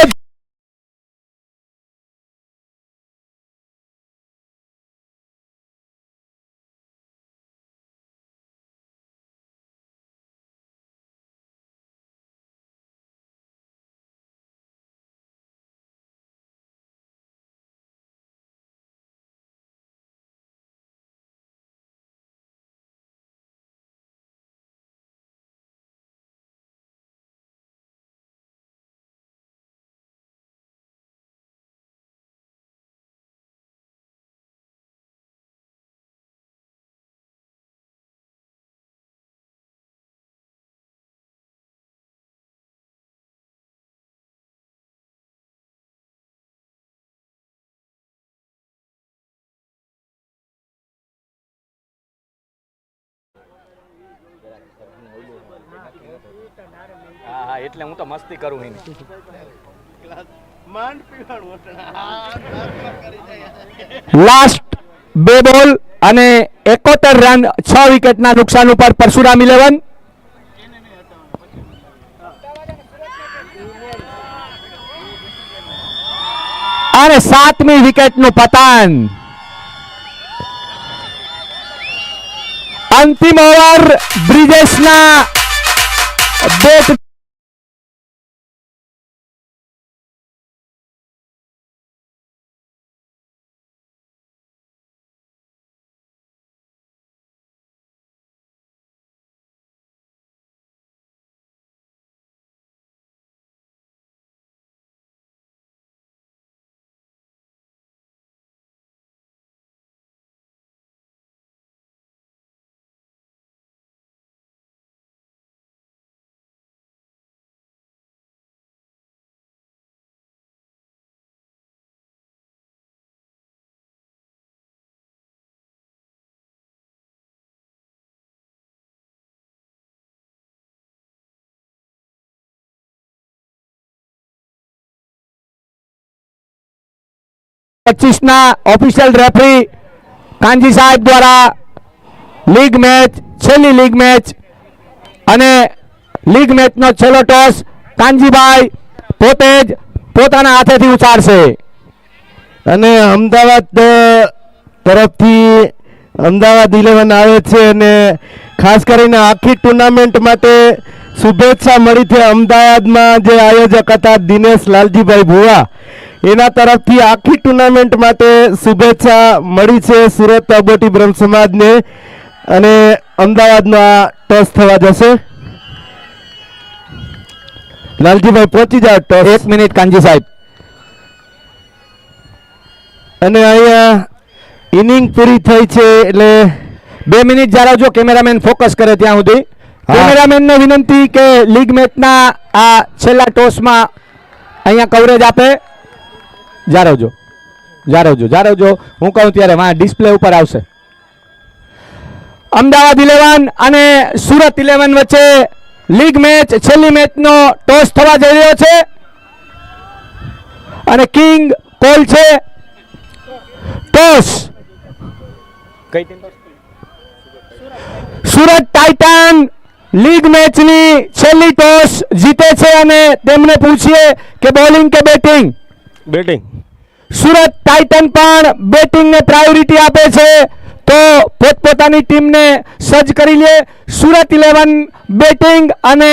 એટલે હું તો મસ્તી કરું હી. લાસ્ટ 2 બોલ અને 71 રન 6 વિકેટના નુકસાન ઉપર પરશુરામ 11. અને 7મી વિકેટનું પતન. અંતિમ ઓવર બ્રિજેશના બેટ પચીસના ઓફિશિયલ રેફરી કાંજી સાહેબ દ્વારા લીગ મેચ, છેલ્લી લીગ મેચ અને લીગ મેચનો છેલ્લો ટોસ કાંજીભાઈ પોતે જ પોતાના હાથેથી ઉચારશે. અને અમદાવાદ તરફથી અમદાવાદ 11 આવે છે અને ખાસ કરીને આખી ટુર્નામેન્ટ માટે શુભેચ્છા મળી છે. અમદાવાદમાં જે આયોજક હતા દિનેશ લાલજીભાઈ ભુવા, એના તરફથી આખી ટુર્નામેન્ટ માટે શુભેચ્છા મળી છે સુરત અબોટી બ્રહ્મ સમાજને. અને અમદાવાદનો આ ટોસ થવા જશે. લાલજીભાઈ પહોંચી જાઓ ટોસ. 1 મિનિટ કાંજી સાહેબ. અને અહીંયા ઇનિંગ પૂરી થઈ છે એટલે 2 મિનિટ જાળવજો. કેમેરામેન ફોકસ કરે ત્યાં સુધી. કેમેરામેનને વિનંતી કે લીગ મેચના આ છેલ્લા ટોસમાં અહીંયા કવરેજ આપે. જાળવજો જાળવજો જાળવજો. હું કહું ત્યારે વાં ડિસ્પ્લે ઉપર આવશે. અમદાવાદ 11 અને સુરત 11 વચ્ચે લીગ મેચ, છેલ્લી મેચનો ટોસ થવા જઈ રહ્યો છે અને કિંગ કોલ છે. ટોસ સુરત ટાઇટન લીગ મેચની છેલ્લી ટોસ જીતે છે અને તેમને પૂછીએ કે બોલિંગ કે બેટિંગ. બેટિંગ. સુરત ટાઇટન પણ બેટિંગને પ્રાયોરિટી આપે છે તો પોતપોતાની ટીમને સજ્જ કરી લે. સુરત 11 બેટિંગ અને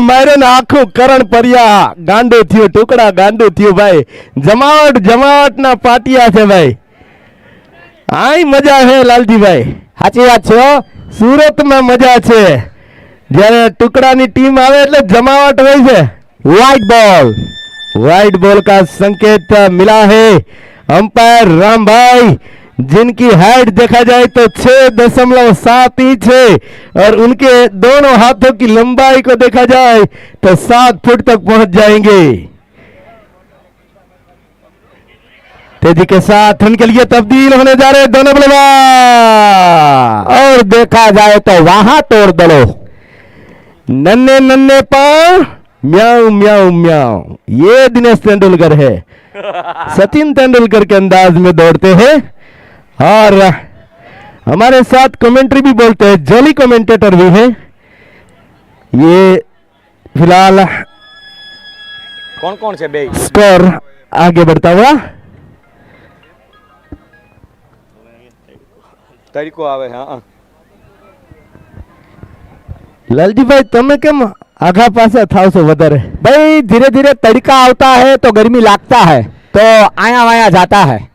માર્યો ને આખું કરણ પરિયા ગાંડું થયું, ટુકડા ગાંડું થયું ભાઈ. જમાવટ ના પાટિયા છે ભાઈ. આય મજા છે લાલજીભાઈ, સાચી વાત છે હો. સુરતમાં મજા છે. જ્યારે ટુકડાની ટીમ આવે એટલે જમાવટ હોય છે. व्हाइट बॉल का संकेत मिला है अंपायर राम भाई, जिनकी हाइट देखा जाए तो 6.7 इंच है और उनके दोनों हाथों की लंबाई को देखा जाए तो 7 फुट तक पहुंच जाएंगे. तेजी के साथ रन के लिए तब्दील होने जा रहे दोनों बल्लेबाज और देखा जाए तो वहां तोड़ दलो. नन्हे पर म्याऊ म्याऊ म्याऊ, ये दिनेश तेंदुलकर है. सचिन तेंदुलकर के अंदाज में दौड़ते हैं और हमारे साथ कमेंट्री भी बोलते हैं, जॉली कमेंटेटर भी हैं. ये फिलहाल कौन कौन से बे स्कोर आगे बढ़ता हुआ तरीको आवे. हाँ लालजीभाई, તમે કેમ आघा पासे थाव सो वधारे? भाई धीरे धीरे तड़का आता है तो गर्मी लगता है तो आया वाया जाता है.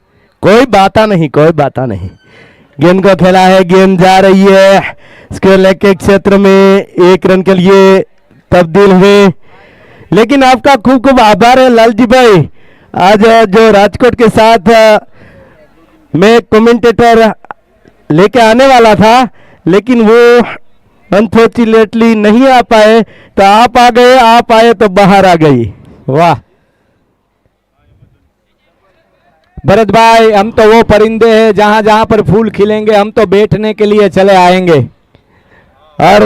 कोई बात नहीं, कोई बात नहीं. गेंद को खेला है, गेंद जा रही है स्क्वायर लेग के क्षेत्र में. 1 रन के लिए तब्दील हुए. लेकिन आपका खूब खूब आभार है लालजी भाई. आज जो राजकोट के साथ मैं कमेंटेटर लेके आने वाला था, लेकिन वो अनफॉर्चुनेटली नहीं आ पाए, तो आप आ गए, आप आए तो बाहर आ गई. वाह भरत भाई, हम तो वो परिंदे हैं जहां जहां पर फूल खिलेंगे हम तो बैठने के लिए चले आएंगे. और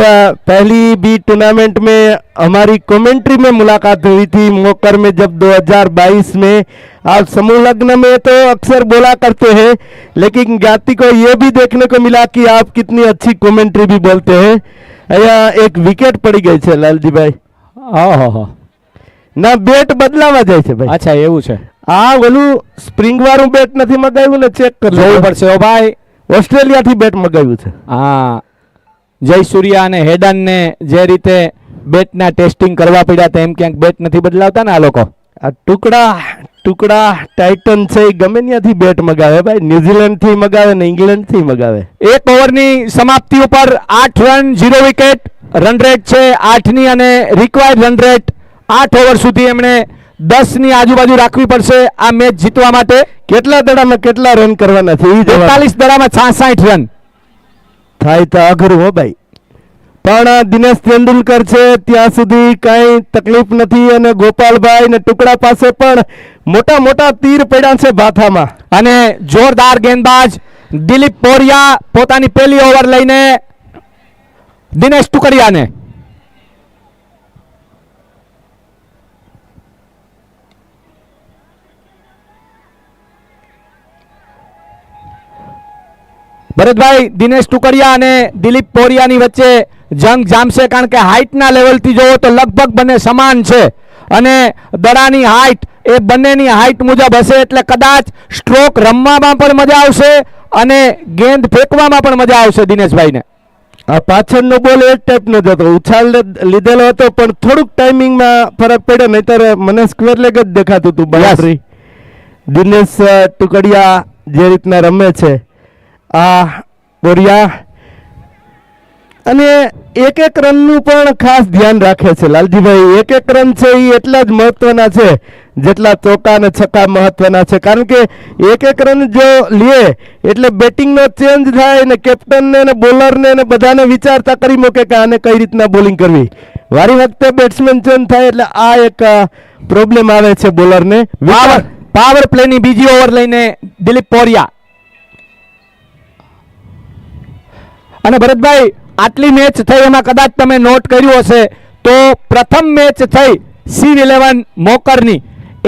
पहली भी टूर्नामेंट में हमारी कमेंट्री में मुलाकात हुई थी मोकर में, जब 2022 में. आप समूह लग्न में तो अक्सर बोला करते हैं, लेकिन ज्ञाति को ये भी देखने को मिला कि आप कितनी अच्छी कमेंट्री भी बोलते हैं. यहाँ एक विकेट पड़ी गई है लालजी भाई. ओहो ना બેટ બદલાવા જાય છે ભાઈ. અચ્છા એવું છે. આ ઓલું સ્પ્રિંગ વાળું બેટ નથી મગાવ્યું ને, ચેક કરી જોવું પડશે ઓ ભાઈ. ઓસ્ટ્રેલિયા થી બેટ મગાવ્યું છે. હા જયસૂર્યા અને હેડન ને જે રીતે બેટના ટેસ્ટિંગ કરવા પડ્યા તેમ ક્યાંક બેટ નથી બદલાવતા ને આ લોકો. આ ટુકડા ટાઇટન છે, ગમે ત્યાંથી બેટ મગાવે ભાઈ. ન્યુઝીલેન્ડ થી મગાવે ને ઇંગ્લેન્ડ થી મગાવે. 1 ઓવરની સમાપ્તિ ઉપર 8 રન 0 વિકેટ. રન રેટ છે 8 ની અને રિક્વાયર્ડ રન રેટ 8 ઓવર સુધી એમણે 10 ની આજુબાજુ રાખવી પડશે આ મેચ જીતવા માટે. કેટલા દડામાં કેટલા રન કરવાના છે? 41 દડામાં 66 રન થાય તો અઘરું હો ભાઈ. પણ દિનેશ તેંડુલકર છે ત્યાં સુધી કઈ તકલીફ નથી, અને ગોપાલભાઈ ને ટુકડા પાસે પણ મોટા મોટા તીર પડ્યા છે ભાથામાં. અને જોરદાર ગેંદબાજ દિલીપ પોરિયા પોતાની પહેલી ઓવર લઈને દિનેશ ટુકડિયાને. ભરતભાઈ દિનેશ ટુકડિયા અને દિલીપ પોરિયાની વચ્ચે જંગ જામશે, કારણ કે હાઇટના લેવલથી જોવો તો લગભગ બંને સમાન છે અને દડાની હાઇટ એ બંનેની હાઇટ મુજબ હશે એટલે કદાચ સ્ટ્રોક રમવામાં પણ મજા આવશે અને ગેંદ ફેંકવામાં પણ મજા આવશે દિનેશભાઈને. આ પાછળનો બોલ એક ટાઈપનો જ હતો, ઉછાળ લીધેલો હતો પણ થોડુંક ટાઈમિંગમાં ફરક પડ્યો, નહીતર મને સ્ક્વેર લેગ જ દેખાતું હતું બાઉન્ડ્રી. દિનેશ ટુકડિયા જે રીતના રમે છે આ બોરિયા, અને એક એક રનનું પણ ખાસ ધ્યાન રાખે છે લાલજીભાઈ. એક એક રન છે એ એટલા જ મહત્વના છે જેટલા ચોકા અને છક્કા મહત્વના છે, કારણ કે એક એક રન જો લે એટલે બેટિંગનો ચેન્જ થાય ને કેપ્ટનને ને બોલરને ને બધાને વિચારતા કરી મૂકે કે આને કઈ રીતના બોલિંગ કરવી. વારી વખતે બેટ્સમેન ચેન્જ થાય એટલે આ એક પ્રોબ્લેમ આવે છે બોલરને. પાવર પ્લેની બીજી ઓવર લઈને દિલીપ પોરિયા. અને ભરતભાઈ આટલી મેચ થઈ એમાં કદાચ તમે નોટ કર્યું હશે તો પ્રથમ મેચ થઈ C11 મોકરની,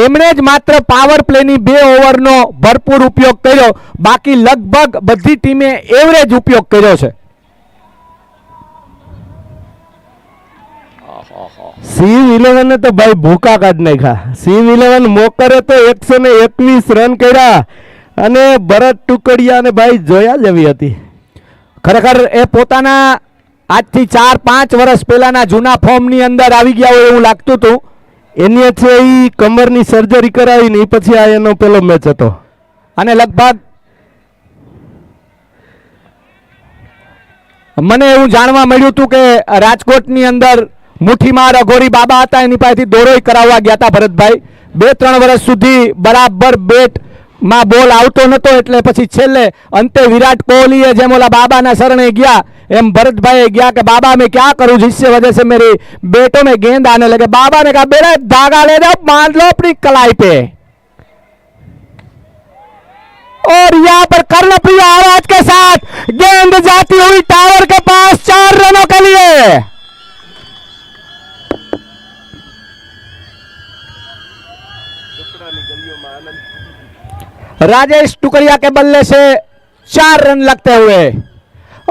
એમણે જ માત્ર પાવર પ્લેની 2 ઓવરનો ભરપૂર ઉપયોગ કર્યો, બાકી લગભગ બધી ટીમે એવરેજ ઉપયોગ કર્યો છે. C11 ને તો ભાઈ ભૂકા કાઢ નાખ્યા. C11 મોકરે તો 121 રન કર્યા અને ભરત ટુકડિયા ને ભાઈ જોયા જેવી હતી. ખરેખર એ પોતાના આજથી 4-5 વર્ષ પહેલાના જૂના ફોર્મની અંદર આવી ગયા હોય એવું લાગતું હતું. એની છે એ કમરની સર્જરી કરાવી ને પછી આ એનો પેલો મેચ હતો. અને લગભગ મને એવું જાણવા મળ્યું હતું કે રાજકોટની અંદર મુઠ્ઠીમાર અઘોરી બાબા હતા, એની પાસેથી દોરોય કરાવવા ગયા હતા ભરતભાઈ. 2-3 વર્ષ સુધી બરાબર બેટ માં બોલ આવતો નતો, એટલે પછી છેલ્લે અંતે વિરાટ કોહલીએ જેમ ઓલા બાબાના શરણે ગયા एम भरत भाई गया कि बाबा मैं क्या करूं जिससे वजह से मेरे बेटों में गेंद आने लगे। बाबा ने कहा बेटा धागा ले जाओ, बांध लो अपनी कलाई पे। और यहां पर कर्णप्रिय आवाज के साथ गेंद जाती हुई टावर के पास 4 रनों के लिए। राजेश टुकड़िया के बल्ले से 4 रन लगते हुए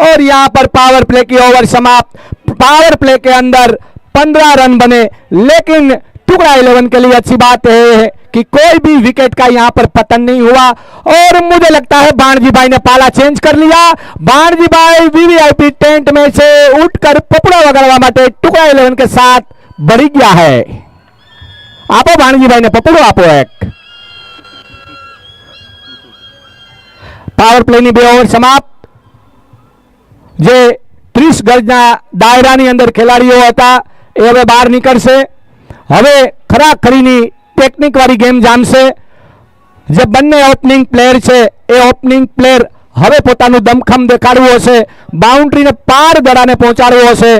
और यहां पर पावर प्ले की ओवर समाप्त। पावर प्ले के अंदर 15 रन बने, लेकिन टुकड़ा 11 के लिए अच्छी बात है कि कोई भी विकेट का यहां पर पतन नहीं हुआ। और मुझे लगता है बाणजी भाई ने पाला चेंज कर लिया। बाणजी भाई वीवीआईपी टेंट में से उठकर पपड़ा वगड़वा माटे टुकड़ा 11 के साथ बढ़ी गया है। आपो बाणजी भाई ने पपड़ो आपो एक। पावर प्ले ની 2 ઓવર સમાપ્ત। જે 30 ગજના દાયરાની અંદર ખેલાડીઓ હતા એ હવે બહાર નીકળશે। હવે ખરાખરીની ટેકનિક વાળી ગેમ જામશે। જે બંને ઓપનિંગ પ્લેયર છે એ ઓપનિંગ પ્લેયર હવે પોતાનું દમખમ દેખાડવું હશે, બાઉન્ડ્રીને પાર દડાને પહોંચાડવો હશે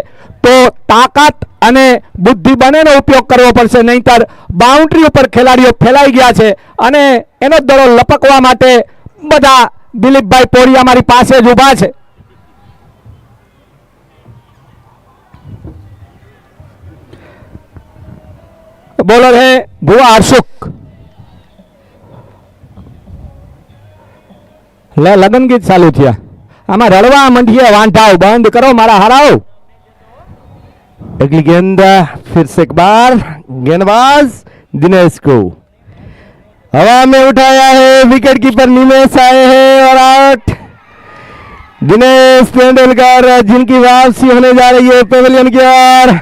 તો તાકાત અને બુદ્ધિ બંનેનો ઉપયોગ કરવો પડશે, નહીંતર બાઉન્ડ્રી ઉપર ખેલાડીઓ ફેલાઈ ગયા છે અને એનો દડો લપકવા માટે બધા દિલીપભાઈ પોરિયા મારી પાસે જ ઊભા છે। બોલર હે ભુવા હર્ષુક। લગન ગીત ચાલુ થયા, આમાં રડવા મંડીએ વાંઢાઓ, બંધ કરો मारा हराओ। अगली गेंद फिर से एक बार, गेंदबाज दिनेश को हवा में उठाया है, विकेट कीपर निमेश आए हैं और आउट। दिनेश तेंदुलकर जिनकी वापसी होने जा रही है पेविलियन की ओर।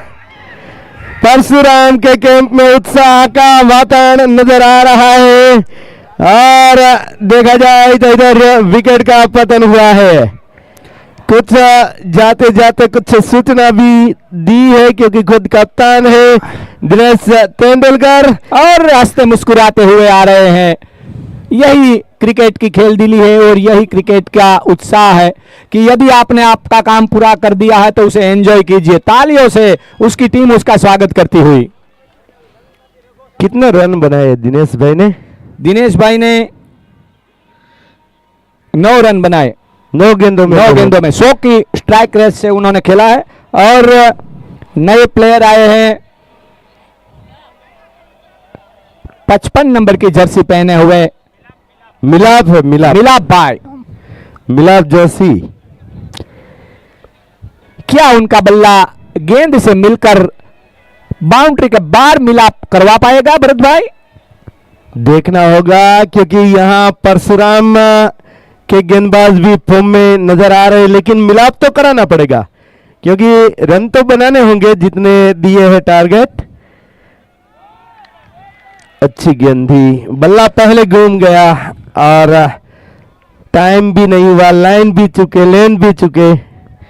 परशुराम के कैंप में उत्साह का वातावरण नजर आ रहा है और देखा जाए तो इधर विकेट का पतन हुआ है। कुछ जाते जाते कुछ सूचना भी दी है क्योंकि खुद कप्तान है दिनेश तेंदुलकर और रास्ते मुस्कुराते हुए आ रहे हैं। यही क्रिकेट की खेल दिली है और यही क्रिकेट का उत्साह है कि यदि आपने आपका काम पूरा कर दिया है तो उसे एंजॉय कीजिए। तालियों से उसकी टीम उसका स्वागत करती हुई। कितने रन बनाए दिनेश भाई ने? दिनेश भाई ने 9 रन बनाए, 9 गेंदों में 100 की स्ट्राइक रेट से उन्होंने खेला है। और नए प्लेयर आए हैं 55 नंबर की जर्सी पहने हुए मिलाप है, मिलाप भाई, मिलाप जर्सी। क्या उनका बल्ला गेंद से मिलकर बाउंड्री के बाहर मिलाप करवा पाएगा भरत भाई? देखना होगा क्योंकि यहाँ परशुराम के गेंदबाज भी फॉर्म में नजर आ रहे हैं, लेकिन मिलाप तो कराना पड़ेगा क्योंकि रन तो बनाने होंगे जितने दिए हैं टारगेट। अच्छी गेंद थी, बल्ला पहले घूम गया और टाइम भी नहीं हुआ, लाइन भी चुके, लेन भी चुके।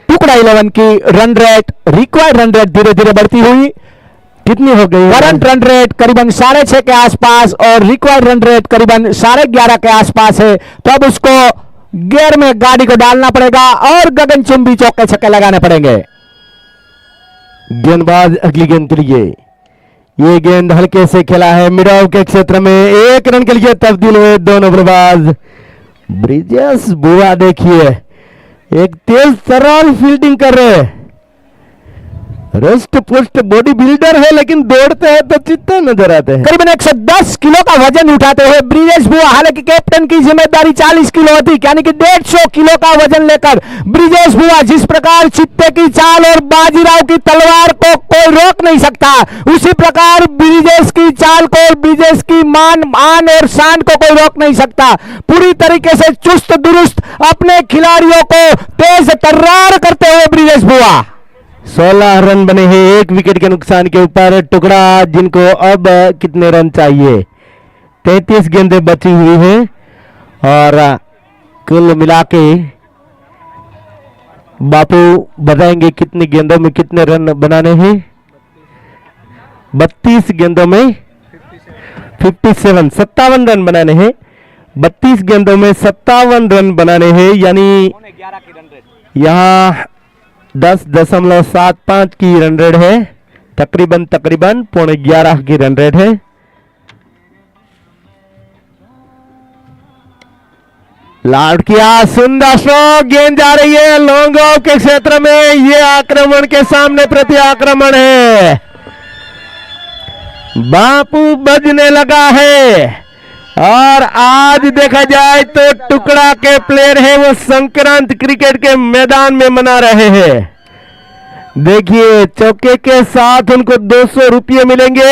टुकड़ा 11 की run rate, required run rate धीरे धीरे बढ़ती हुई। कितनी हो गई? करंट रन रेट करीबन 6.5 के आसपास और रिक्वायर्ड रन रेट करीबन 11.5 के आसपास है। तो अब उसको गियर में गाड़ी को डालना पड़ेगा और गगनचुंबी चौके छक्के लगाने पड़ेंगे। गेंदबाज अगली गेंद के लिए, ये गेंद हल्के से खेला है मिडाव के क्षेत्र में, 1 रन के लिए तब्दील हुए दोनों बल्लेबाज। ब्रिजेश बुआ देखिए एक तेज तर्रार फील्डिंग कर रहे हैं, रस्ट पुष्ट बॉडी बिल्डर है लेकिन दौड़ते हैं तो चित्ते नजर आते हैं। करीबन 110 किलो का वजन उठाते हुए ब्रिजेश बुआ, हालांकि कैप्टन की जिम्मेदारी 40 किलो होती, यानी कि 150 किलो का वजन लेकर ब्रिजेश बुआ जिस प्रकार चित्ते की चाल और बाजीराव की तलवार को कोई रोक नहीं सकता, उसी प्रकार ब्रिजेश की चाल को और ब्रिजेश की मान और शान को कोई रोक नहीं सकता। पूरी तरीके से चुस्त दुरुस्त अपने खिलाड़ियों को तेज तर्रार करते हुए ब्रिजेश बुआ। 16 रन बने हैं 1 विकेट के नुकसान के ऊपर। टुकड़ा जिनको अब कितने रन चाहिए, 33 गेंदें बची हुई हैं और कुल मिला के बापू बताएंगे कितनी गेंदों में कितने रन बनाने हैं। 32 गेंदों में 57 रन बनाने हैं। 32 गेंदों में 57 रन बनाने हैं, यानी यहाँ 10.75 की रन रेट है, तकरीबन 11.5 की रन रेट है। लाउड किया, सुंदर स्ट्रोक, गेंद जा रही है लॉन्ग ऑफ के क्षेत्र में। ये आक्रमण के सामने प्रति आक्रमण है, बापू बजने लगा है। और आज देखा जाए तो टुकड़ा के प्लेयर है वो संक्रांत क्रिकेट के मैदान में मना रहे हैं। देखिए चौके के साथ उनको 200 रुपये मिलेंगे,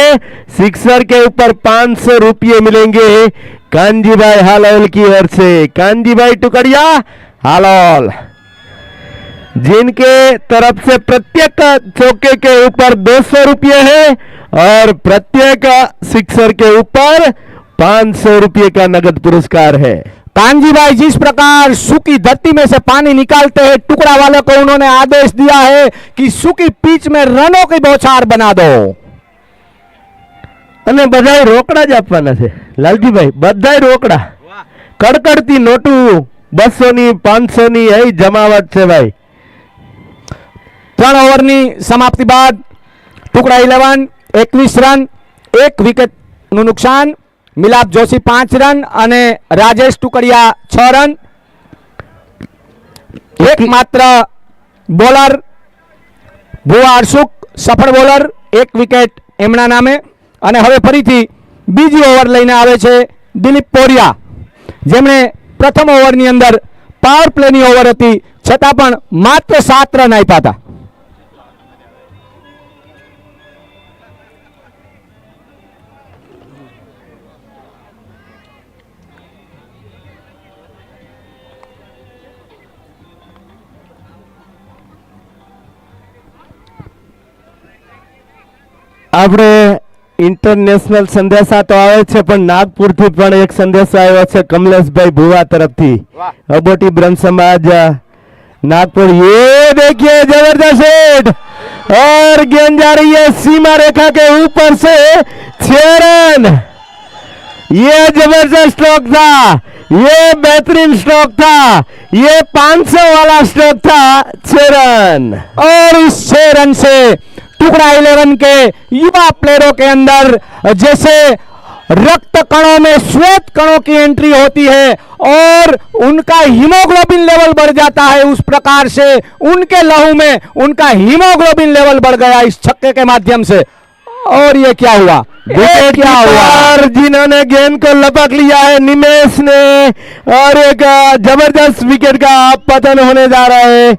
सिक्सर के ऊपर 500 रुपये मिलेंगे कांजी भाई हालोल की ओर से। कांजी भाई टुकड़िया हालोल, जिनके तरफ से प्रत्येक चौके के ऊपर 200 रुपये है और प्रत्येक सिक्सर के ऊपर 500 रुपये का नगद पुरस्कार है। कांजी भाई जिस प्रकार सूखी धरती में से पानी निकालते हैं, टुकड़ा वालों को उन्होंने आदेश दिया है कि सूखी पिच में रनों की बौछार बना दो। અને બધાય રોકડા જ આપવાના છે લાલજીભાઈ, બધાય રોકડા, કડકડતી નોટું 200 ની 500 ની એ જમાવટ છે ભાઈ। 3 ઓવરની સમાપ્તિ બાદ ટુકડા 11 21 રન 1 વિકેટ નું નુકસાન। મિલાપ જોશી 5 રન અને રાજેશ ટુકડિયા 6 રન। એકમાત્ર બોલર ભુવા અરસુક સફળ બોલર, 1 વિકેટ એમના નામે। અને હવે ફરીથી બીજી ઓવર લઈને આવે છે દિલીપ પોરિયા, જેમણે પ્રથમ ઓવરની અંદર પાવર પ્લેની ઓવર હતી છતાં પણ માત્ર 7 રન આપ્યા હતા। આપણે इंटरनेशनल संदेशा तो आवे छे, पण नागपुर थी पण एक संदेशो आव्यो छे कमलेशभाई भुवा तरफथी, अबोटी ब्रह्म समाज नागपुर। ये देखिए जबरदस्त हिट और गेंद जा रही है सीमा रेखा के ऊपर से 6 रन। ये जबरदस्त स्ट्रोक था, ये बेहतरीन स्ट्रोक था, ये 500 वाला स्ट्रोक था। 6 रन और इस 6 रन से टुकड़ा 11 के युवा प्लेयरों के अंदर जैसे रक्त कणों में श्वेत कणों की एंट्री होती है और उनका हीमोग्लोबिन लेवल बढ़ जाता है, उस प्रकार से उनके लहू में उनका हीमोग्लोबिन लेवल बढ़ गया इस छक्के के माध्यम से। और ये क्या हुआ, विकेट क्या हुआ, और जिन्होंने गेंद को लपक लिया है निमेश ने, और एक जबरदस्त विकेट का पतन होने जा रहा है।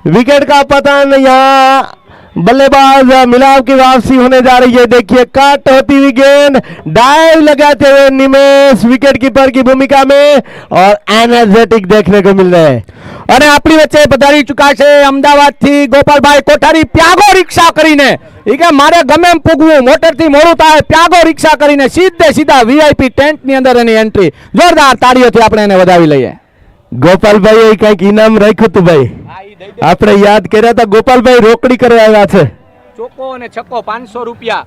विकेट का पतन यहाँ बल्लेबाज मिलाप की वापसी होने जा रही है। देखिए कट होती हुई गेंद, डाइव लगाते हुए निमेश विकेट कीपर की भूमिका में और एनर्जेटिक देखने को मिल रहे हैं। અને આપણી વચ્ચે પધારી ચૂકા છે અમદાવાદથી ગોપાલભાઈ કોઠારી, પ્યાગો રિક્ષા કરીને ઈ કે મારે ગમે એમ પૂગવું, મોટરથી મોડું થાય, પ્યાગો રિક્ષા કરીને સીધા વીઆઈપી ટેન્ટની અંદર એની એન્ટ્રી। જોરદાર તાળીઓથી આપણે એને વધાવી લઈએ। ગોપાલભાઈ કંઈક ઇનામ રાખ્યું હતું ભાઈ, આપણે યાદ કર્યા હતા। ગોપાલભાઈ રોકડી કરવા આવ્યા છે, ચોકો અને છક્કો 500 રૂપિયા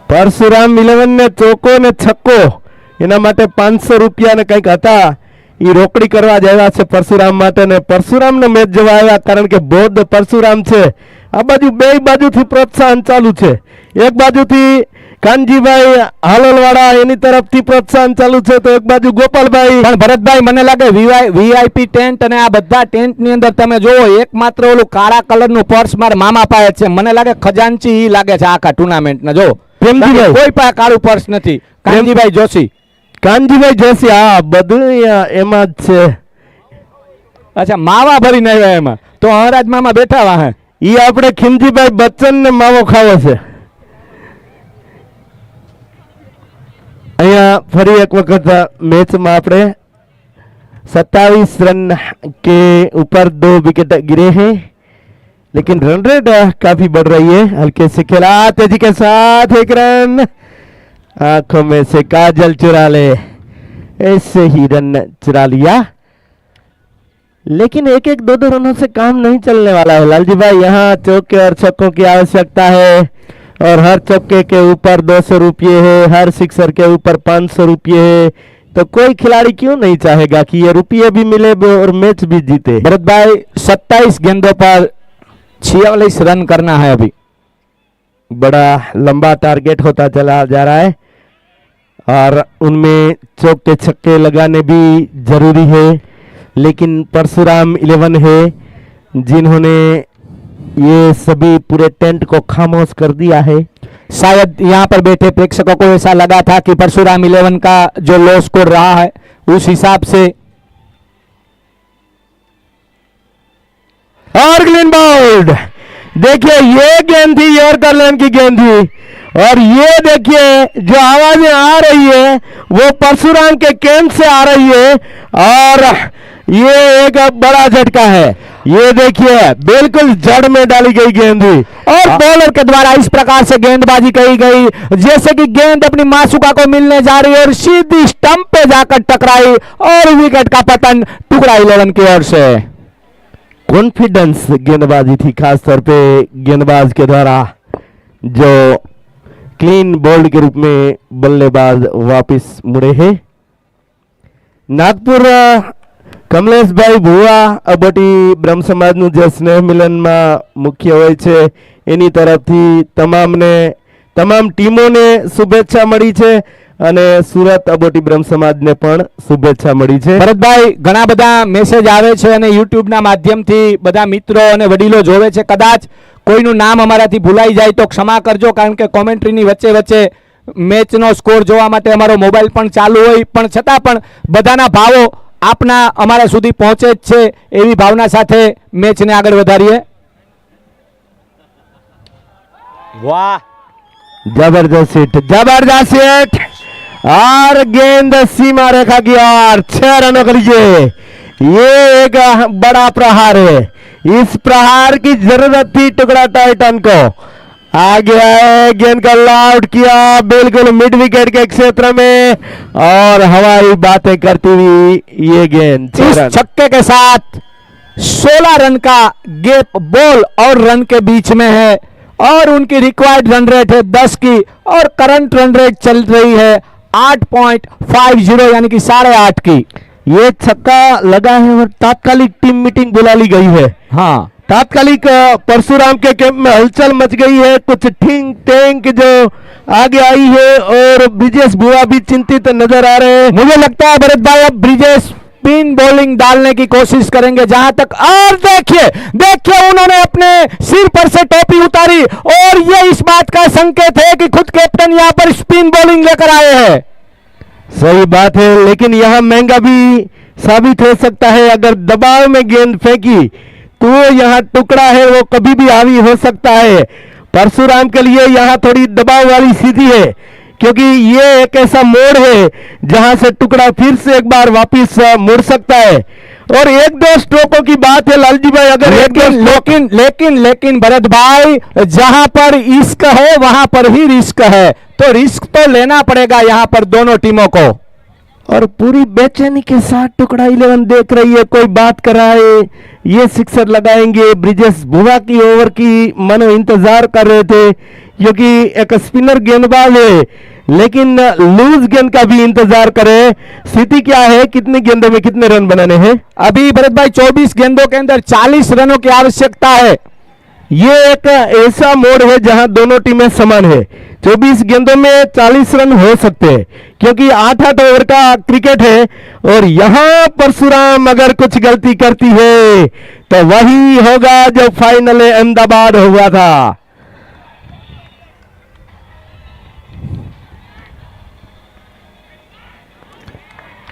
પરશુરામ 11 ને ચોકો ને છક્કો, એના માટે 500 રૂપિયા ને કંઈક હતા, એ રોકડી કરવા જ આવ્યા છે પરશુરામ માટે। ને પરશુરામ નો મેચ જોવા આવ્યા, કારણ કે બૌદ્ધ પરશુરામ છે। આ બાજુ બે બાજુથી પ્રોત્સાહન ચાલુ છે, એક બાજુથી કાનજીભાઈ હાલોલવાળા એની તરફથી પ્રોત્સાહન ચાલુ છે, તો એક બાજુ ગોપાલભાઈ। પણ ભરતભાઈ મને લાગે વીઆઈપી ટેન્ટ અને આ બધા ટેન્ટની અંદર તમે જોવો એકમાત્ર ઓલું કાળા કલરનું પર્સ મારા મામા પાસે છે, મને લાગે ખજાનચી ઈ લાગે છે આખા ટુર્નામેન્ટના। જો પ્રેમજીભાઈ, કોઈ પાસે કાળું પર્સ નથી। કાનજીભાઈ જોશી, કાનજીભાઈ જોશી, હા બધું એમાં જ છે। અચ્છા માવા ભરીને આવ્યા એમાં, તો હરાજ મામા બેઠા વાહે, ઈ આપણે ખીમજીભાઈ બચ્ચન ને માવો ખાવો છે। અહીંયા ફરી એક વખત मैच में આપણે 27 रन के ऊपर 2 विकेट गिरे हैं। लेकिन रन रेट काफी बढ़ रही है। हल्के से खेला, तेजी के साथ एक रन, आंखों में से काजल चुरा ले, ऐसे ही रन चुरा लिया। लेकिन एक एक दो दो रनों से काम नहीं चलने वाला है लालजी भाई। यहाँ चौके और छक्कों की आवश्यकता है, और हर चौके के ऊपर 200 रुपये है, हर सिक्सर के ऊपर 500 रुपये है। तो कोई खिलाड़ी क्यों नहीं चाहेगा कि ये रुपये भी मिले और मैच भी जीते। भरत भाई 27 गेंदों पर 46 रन करना है अभी। बड़ा लंबा टारगेट होता चला जा रहा है, और उनमें चौके छक्के लगाने भी जरूरी है। लेकिन परशुराम 11 है जिन्होंने ये सभी पूरे टेंट को खामोश कर दिया है। शायद यहाँ पर बैठे प्रेक्षकों को ऐसा लगा था कि परशुराम 11 का जो लो स्कोर रहा है उस हिसाब से। और ग्लीन बोल्ड, देखिए ये गेंद थी, यॉर्कर लाइन की गेंद थी, और ये देखिए जो आवाजें आ रही है वो परशुराम के कैंप से आ रही है, और ये एक बड़ा झटका है। ये देखिए बिल्कुल जड़ में डाली गई गेंद थी, और बॉलर के द्वारा इस प्रकार से गेंदबाजी कही गई जैसे कि गेंद अपनी मासूका को मिलने जा रही है, और सीधी स्टंप पे जाकर टकराई और विकेट का पतन टुकड़ा 11 की ओर से। कॉन्फिडेंस गेंदबाजी थी, खासतौर पे गेंदबाज के द्वारा, जो क्लीन बोल्ड के रूप में बल्लेबाज वापस मुड़े हैं। नागपुर કમલેશભાઈ ભુવા અબોટી બ્રહ્મ સમાજનું જે સ્નેહ મિલનમાં મુખ્ય હોય છે એની તરફથી તમામ ટીમોને શુભેચ્છા મળી છે, અને સુરત અબોટી બ્રહ્મ સમાજને પણ શુભેચ્છા મળી છે। ભરતભાઈ ઘણા બધા મેસેજ આવે છે અને યુટ્યુબના માધ્યમથી બધા મિત્રો અને વડીલો જોવે છે, કદાચ કોઈનું નામ અમારાથી ભૂલાઈ જાય તો ક્ષમા કરજો, કારણ કે કોમેન્ટ્રીની વચ્ચે વચ્ચે મેચનો સ્કોર જોવા માટે અમારો મોબાઈલ પણ ચાલુ હોય, પણ છતાં પણ બધાના ભાવો આપના અમારા સુધી પહોંચે જ છે, એવી ભાવના સાથે મેચને આગળ વધારીએ। વાહ, जबरदस्त हिट, जबरदस्त हिट, और गेंद सीमा रेखा की ओर 6 रनों के लिए। ये एक बड़ा प्रहार है, इस प्रहार की जरूरत थी टुकड़ा टाइटन को। आगे आए, गेंद को आउट किया बिल्कुल मिड विकेट के क्षेत्र में, और हवाई बातें करती हुई ये गेंद इस छक्के के साथ 16 रन का गैप बॉल और रन के बीच में है, और उनकी रिक्वायर्ड रन रेट है 10 की, और करंट रन रेट चल रही है 8.50 यानी कि 8.5 की। ये छक्का लगा है और तात्कालिक टीम मीटिंग बुला ली गई है। हाँ, तात्कालिक परशुराम के कैंप में हलचल मच गई है, कुछ ठिंग टैंक जो आगे आई है, और ब्रिजेश भुआ भी चिंतित नजर आ रहे हैं। मुझे लगता है भरत भाई अब ब्रिजेश स्पिन बॉलिंग डालने की कोशिश करेंगे जहां तक, और देखिए उन्होंने अपने सिर पर से टोपी उतारी, और ये इस बात का संकेत है कि खुद कैप्टन यहां पर स्पिन बॉलिंग लेकर आए हैं। सही बात है, लेकिन यहां महंगा भी साबित हो सकता है। अगर दबाव में गेंद फेंकी तो यहाँ टुकड़ा है वो कभी भी हावी हो सकता है। परशुराम के लिए यहाँ थोड़ी दबाव वाली स्थिति है, क्योंकि ये एक ऐसा मोड़ है जहां से टुकड़ा फिर से एक बार वापस मुड़ सकता है। और 1-2 स्ट्रोकों की बात है लालजी भाई, अगर लेकिन भरत भाई जहां पर इश्क है वहां पर ही रिस्क है, तो रिस्क तो लेना पड़ेगा यहां पर दोनों टीमों को। और पूरी बेचैनी के साथ टुकड़ा 11 देख रही है, कोई बात कर रहा है, ये सिक्सर लगाएंगे। ब्रिजेश भुवा की ओवर की मनो इंतजार कर रहे थे, क्योंकि एक स्पिनर गेंदबाज है, लेकिन लूज गेंद का भी इंतजार करे। स्थिति क्या है, कितनी गेंदों में कितने रन बनाने हैं? अभी भरत भाई 24 गेंदों के अंदर 40 रनों की आवश्यकता है। ये एक ऐसा मोड़ है जहां दोनों टीमें समान है। 24 गेंदों में 40 रन हो सकते हैं, क्योंकि 8-8 ओवर का क्रिकेट है, और यहां परशुराम अगर कुछ गलती करती है तो वही होगा जो फाइनल अहमदाबाद हुआ था।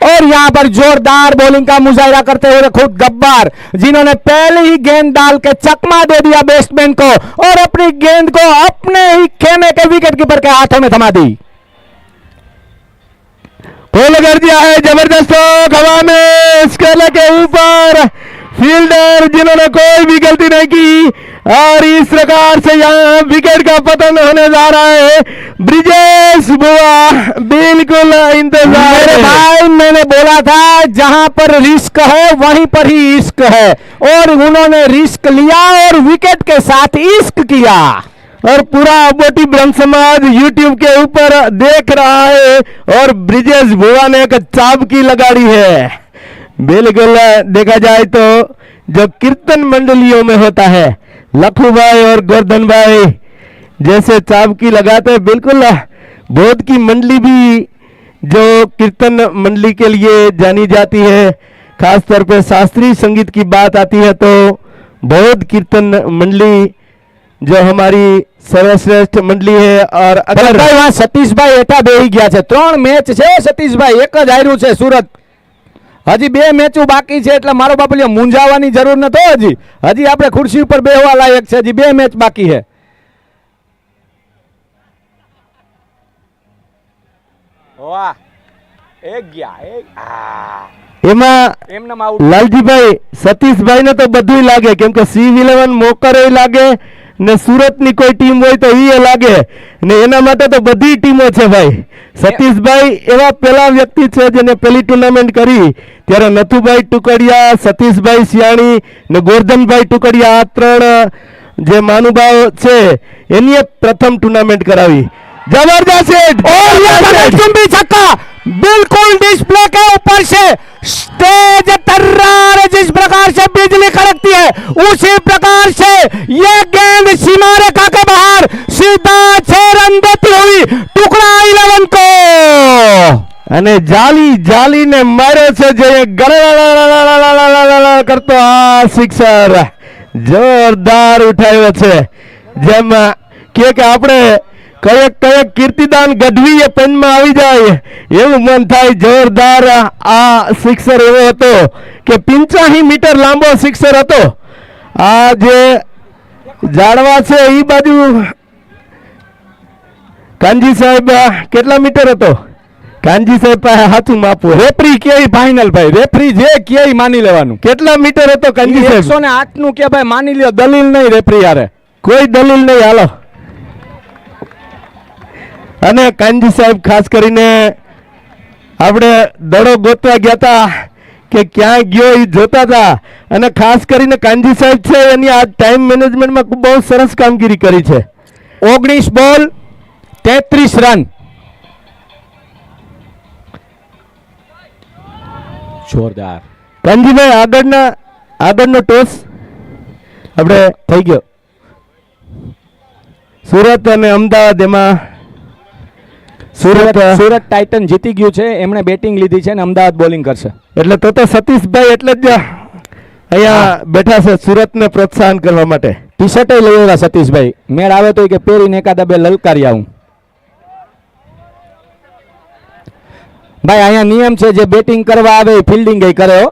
और यहां पर जोरदार बॉलिंग का मुजाहिरा करते हुए खुद गब्बार, जिन्होंने पहले ही गेंद डाल के चकमा दे दिया बैट्समैन को, और अपनी गेंद को अपने ही खेमे के विकेट कीपर के हाथों में थमा दी। गोल कर दिया है, जबरदस्त हवा में स्केल के ऊपर फील्डर जिन्होंने कोई भी गलती नहीं की, और इस प्रकार से यहाँ विकेट का पतन होने जा रहा है। ब्रिजेश बुआ बिल्कुल इंतजार मेरे है। भाई, मैंने बोला था जहां पर रिस्क है वहीं पर ही इश्क है, और उन्होंने रिस्क लिया और विकेट के साथ इश्क किया। और पूरा अबोटी ब्रह्म समाज यूट्यूब के ऊपर देख रहा है और ब्रिजेश बुआ ने एक चाबकी लगाड़ी है। बिल्कुल देखा जाए तो जो कीर्तन मंडलियों में होता है, लखू भाई और गोवर्धन भाई जैसे चाबकी लगाते हैं, बिल्कुल बौद्ध की मंडली भी जो कीर्तन मंडली के लिए जानी जाती है, खास तौर पे शास्त्रीय संगीत की बात आती है तो बौद्ध कीर्तन मंडली जो हमारी सर्वश्रेष्ठ मंडली है। और अगर ભાઈ વાં સતીશભાઈ એટા બેહી ગયા છે, 3 મેચ છે સતીશભાઈ, એક જ હાર્યું છે સુરત, હજી 2 મેચો બાકી છે, એટલે મારો બાપલિયો મૂંઝાવાની જરૂર નતો, હજી આપણે ખુરશી ઉપર બેહવા લાયક છે, હજી 2 મેચ બાકી છે। વાહ, એક ગયા, એમાં એમનામ આઉટ। લાલજીભાઈ સતીશભાઈ ને તો બધું લાગે, કેમ કે C11 મોકરે લાગે ને સુરતની કોઈ ટીમ હોય તો ઈ લાગે ને એના માટે તો બધી ટીમો છે ભાઈ। સતીશભાઈ એવા પેલા વ્યક્તિ છે જેને પેલી ટુર્નામેન્ટ કરી ત્યારે નથુભાઈ ટુકડિયા, સતીશભાઈ સિયાણી ને ગોરધનભાઈ ટુકડિયા, આ 3 જે મહાનુભાવ છે એની પ્રથમ ટુર્નામેન્ટ કરાવી। जबरदस्त हिट और ये चुंबी छक्का बिल्कुल डिस्प्ले के ऊपर से तेज तर्रार, जिस प्रकार से बिजली कड़कती है उसी प्रकार से ये गेंद सीमा रेखा के बाहर सीधा 6 रन देती हुई टुकड़ा 11 को અને જાલી જાલીને માર્યો છે જે ગળા કરતો આ સિક્સર જોરદાર ઉઠાવ્યો છે। જેમ કે આપણે કયક કીર્તિદાન ગઢવી એ પેનમાં આવી જાય એવું મન થાય। જોરદાર આ સિક્સર એવો હતો કે 85 મીટર લાંબો સિક્સર હતો। આ જે જાડવા છે એ બાજુ કાનજી સાહેબ કેટલા મીટર હતો? કાનજી સાહેબ પાસે હાથું માપો। રેફરી કે ફાઇનલ ભાઈ, રેફરી જે કે માની લેવાનું। કેટલા મીટર હતો કાનજી સાહેબ? 108 નું કે ભાઈ માની લ્યો, દલીલ નહીં રેફરી યારે, કોઈ દલીલ નહીં, હાલો। અને કાનજી સાહેબ ખાસ કરીને આપણે દડો ગોતવા ગયા હતા કે ક્યાં ગયો એ જોતા હતા, અને ખાસ કરીને કાનજી સાહેબ છે એની આ ટાઈમ મેનેજમેન્ટમાં બહુ સરસ કામગીરી કરી છે। 19 બોલ 33 રન, જોરદાર। કાનજીભાઈ આગળનો ટોસ આપણે થઈ ગયો। સુરત અને અમદાવાદ એમાં સુરત ટાઇટન જીતી ગયું છે, એમણે બેટિંગ લીધી છે અને અમદાવાદ બોલિંગ કરશે। એટલે તો સતીશભાઈ એટલે જ અહીંયા બેઠા છે સુરતને પ્રોત્સાહન કરવા માટે। ટી શર્ટ લઈ આવ્યા સતીશભાઈ, મેળ આવે તો કે પહેરીને એકાદા 2 લલકારી આવું। ભાઈ અહીંયા નિયમ છે, જે બેટિંગ કરવા આવે એ ફિલ્ડિંગ એ કરે હો।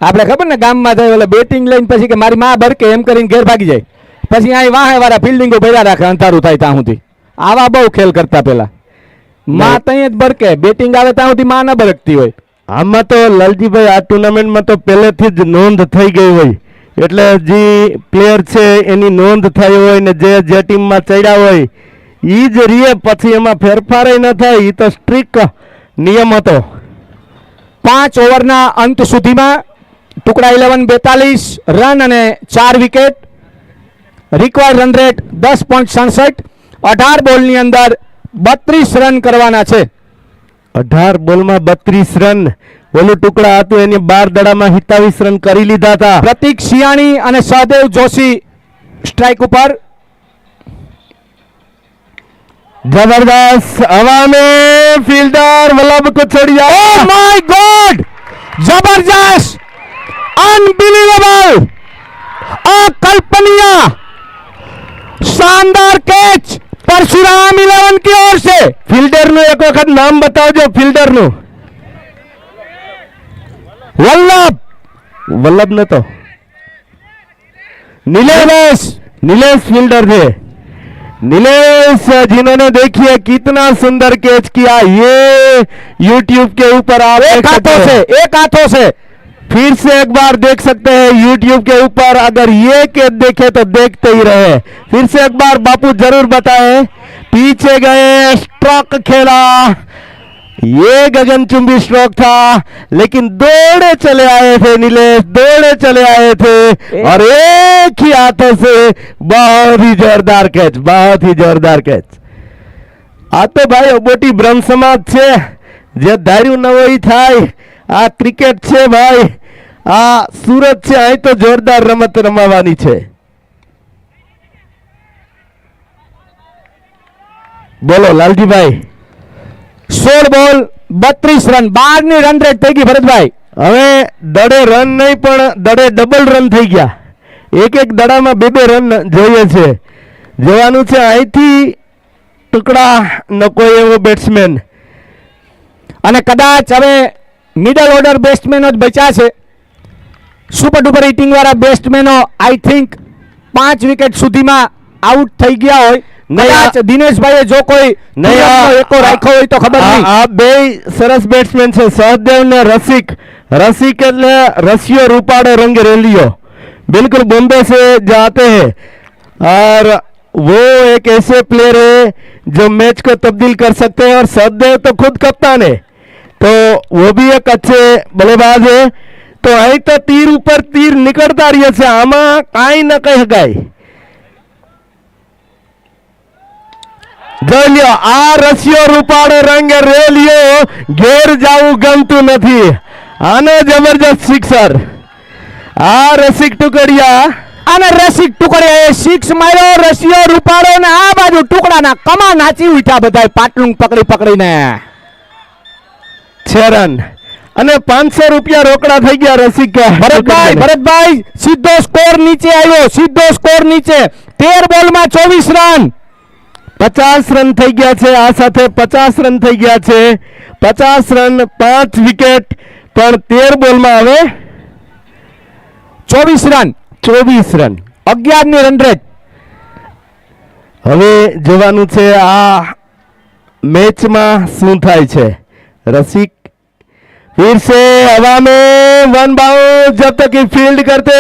આપણે ખબર ને ગામમાં જાય એટલે બેટિંગ લઈને પછી કે મારી માં બરકે એમ કરીને ઘેર ભાગી જાય, પછી અહીં વાહે વાળા ફિલ્ડિંગો ભર્યા રાખે અંધારું થાય ત્યાં સુધી। આવા બહુ ખેલ કરતા પેલા, માં ત્યાં જ બરકે, બેટિંગ આવે ત્યાં સુધી માં ના બરકતી હોય। આમાં તો લાલજીભાઈ આ ટુર્નામેન્ટમાં તો પહેલેથી જ નોંધ થઈ ગઈ હોય, એટલે જે પ્લેયર છે એની નોંધ થઈ હોય ને જે ટીમમાં ચડ્યા હોય એ જ રીએ, પછી એમાં ફેરફાર ન થાય, એ તો સ્ટ્રિક્ટ નિયમ હતો। 5 ઓવરના અંત સુધીમાં ટુકડા 11 42 રન અને 4 વિકેટ, રિક્વાયર્ડ રન રેટ 10.67, 18 બોલની અંદર 32 રન કરવાના છે। 18 બોલમાં 32 રન, ઓલું ટુકડા હતું એને 12 દડામાં 27 રન કરી લીધા હતા। પ્રતિક સિયાણી અને સહદેવ જોશી સ્ટ્રાઇક ઉપર। जबरदस्त हवा में fielder Vallabh Kuchadiya, oh my god, जबरदस्त, अनबिलीवेबल, अकल्पनीय, शानदार कैच परशुराम 11 की ओर से। फील्डर નું એક વખત નામ બતાવજો, ફિલ્ડર નું। वल्लभ ने तो नीलेश फील्डर थे। नीलेश जिन्होंने देखिए कितना सुंदर कैच किया, ये YouTube के ऊपर आप एक हाथों से फिर से एक बार देख सकते हैं YouTube के ऊपर, अगर ये कैच देखे तो देखते ही रहे। फिर से एक बार बापू जरूर बताएं, पीछे गए, स्ट्रोक खेला, ये गगनचुंबी स्ट्रोक था, लेकिन दौड़े चले आए थे नीलेश, दौड़े चले आए थे और एक ही हाथों से बहुत ही जोरदार कैच, बहुत ही जोरदार कैच। आ तो भाई मोटी ब्रह्म समाज છે, જે ધાર્યું ન હોય થાય। આ ક્રિકેટ છે ભાઈ, આ સુરત છે, અહીં તો જોરદાર રમત રમાવાની છે। બોલો લાલજીભાઈ। 16 બોલ 32 રન, 12 ની રન રેટ થઈ ગઈ ભરતભાઈ। હવે દડે રન નહીં પણ દડે ડબલ રન થઈ ગયા। એક એક દડામાં બે બે રન જોઈએ છે। જોવાનું છે અહીંથી ટુકડાનો કોઈ એવો બેટ્સમેન, અને કદાચ હવે મિડલ ઓર્ડર બેટ્સમેનો જ બચ્યા છે। સુપર ડુપર હિટિંગ વાળા બેટ્સમેનો આઈ થિંક 5 વિકેટ સુધીમાં આઉટ થઈ ગયા હોય। કદાચ દિનેશભાઈએ જો કોઈ એકો રાખ્યો હોય તો ખબર નહીં। આ બે સરસ બેટ્સમેન છે, સહદેવ ને રસિક। रसिक એટલે रसियो रूपाड़े रंग रेलियो, बिल्कुल बॉम्बे से जाते हैं और वो एक ऐसे प्लेयर है जो मैच को तब्दील कर सकते हैं। और सददेव तो खुद कप्तान है, तो वो भी एक अच्छे बल्लेबाज है। तो आई तो तीर ऊपर तीर निकलता रही है, आमा काई न कही गई। જોઈ લ્યો, આ રસિયો રૂપાળો રંગ રેલિયો ઘેર જાવું ગમતું નથી। આને જબરજસ્ત સિક્સર, આ રસિક ટુકડિયા, અને રસિક ટુકડિયાએ સિક્સ માર્યો। રસિયો રૂપાળો ને આ બાજુ ટુકડાના કમા નાચી ઉઠ્યા બધાય પાટલું પકડી પકડીને। 6 રન અને 500 રૂપિયા રોકડા થઈ ગયા રસિક। ભરતભાઈ સીધો સ્કોર નીચે આવ્યો, સીધો સ્કોર નીચે। 13 બોલમાં 24 રન, 50 રન થઈ ગયા છે। આ સાથે 50 રન થઈ ગયા છે। 50 રન 5 વિકેટ, પણ 13 બોલમાં હવે 24 રન, 24 રન, 11 ની રન રેટ। હવે જોવાનું છે આ મેચમાં શું થાય છે। रसिक फिर से हवा में वन बाउंस, जब तक ये फील्ड करते,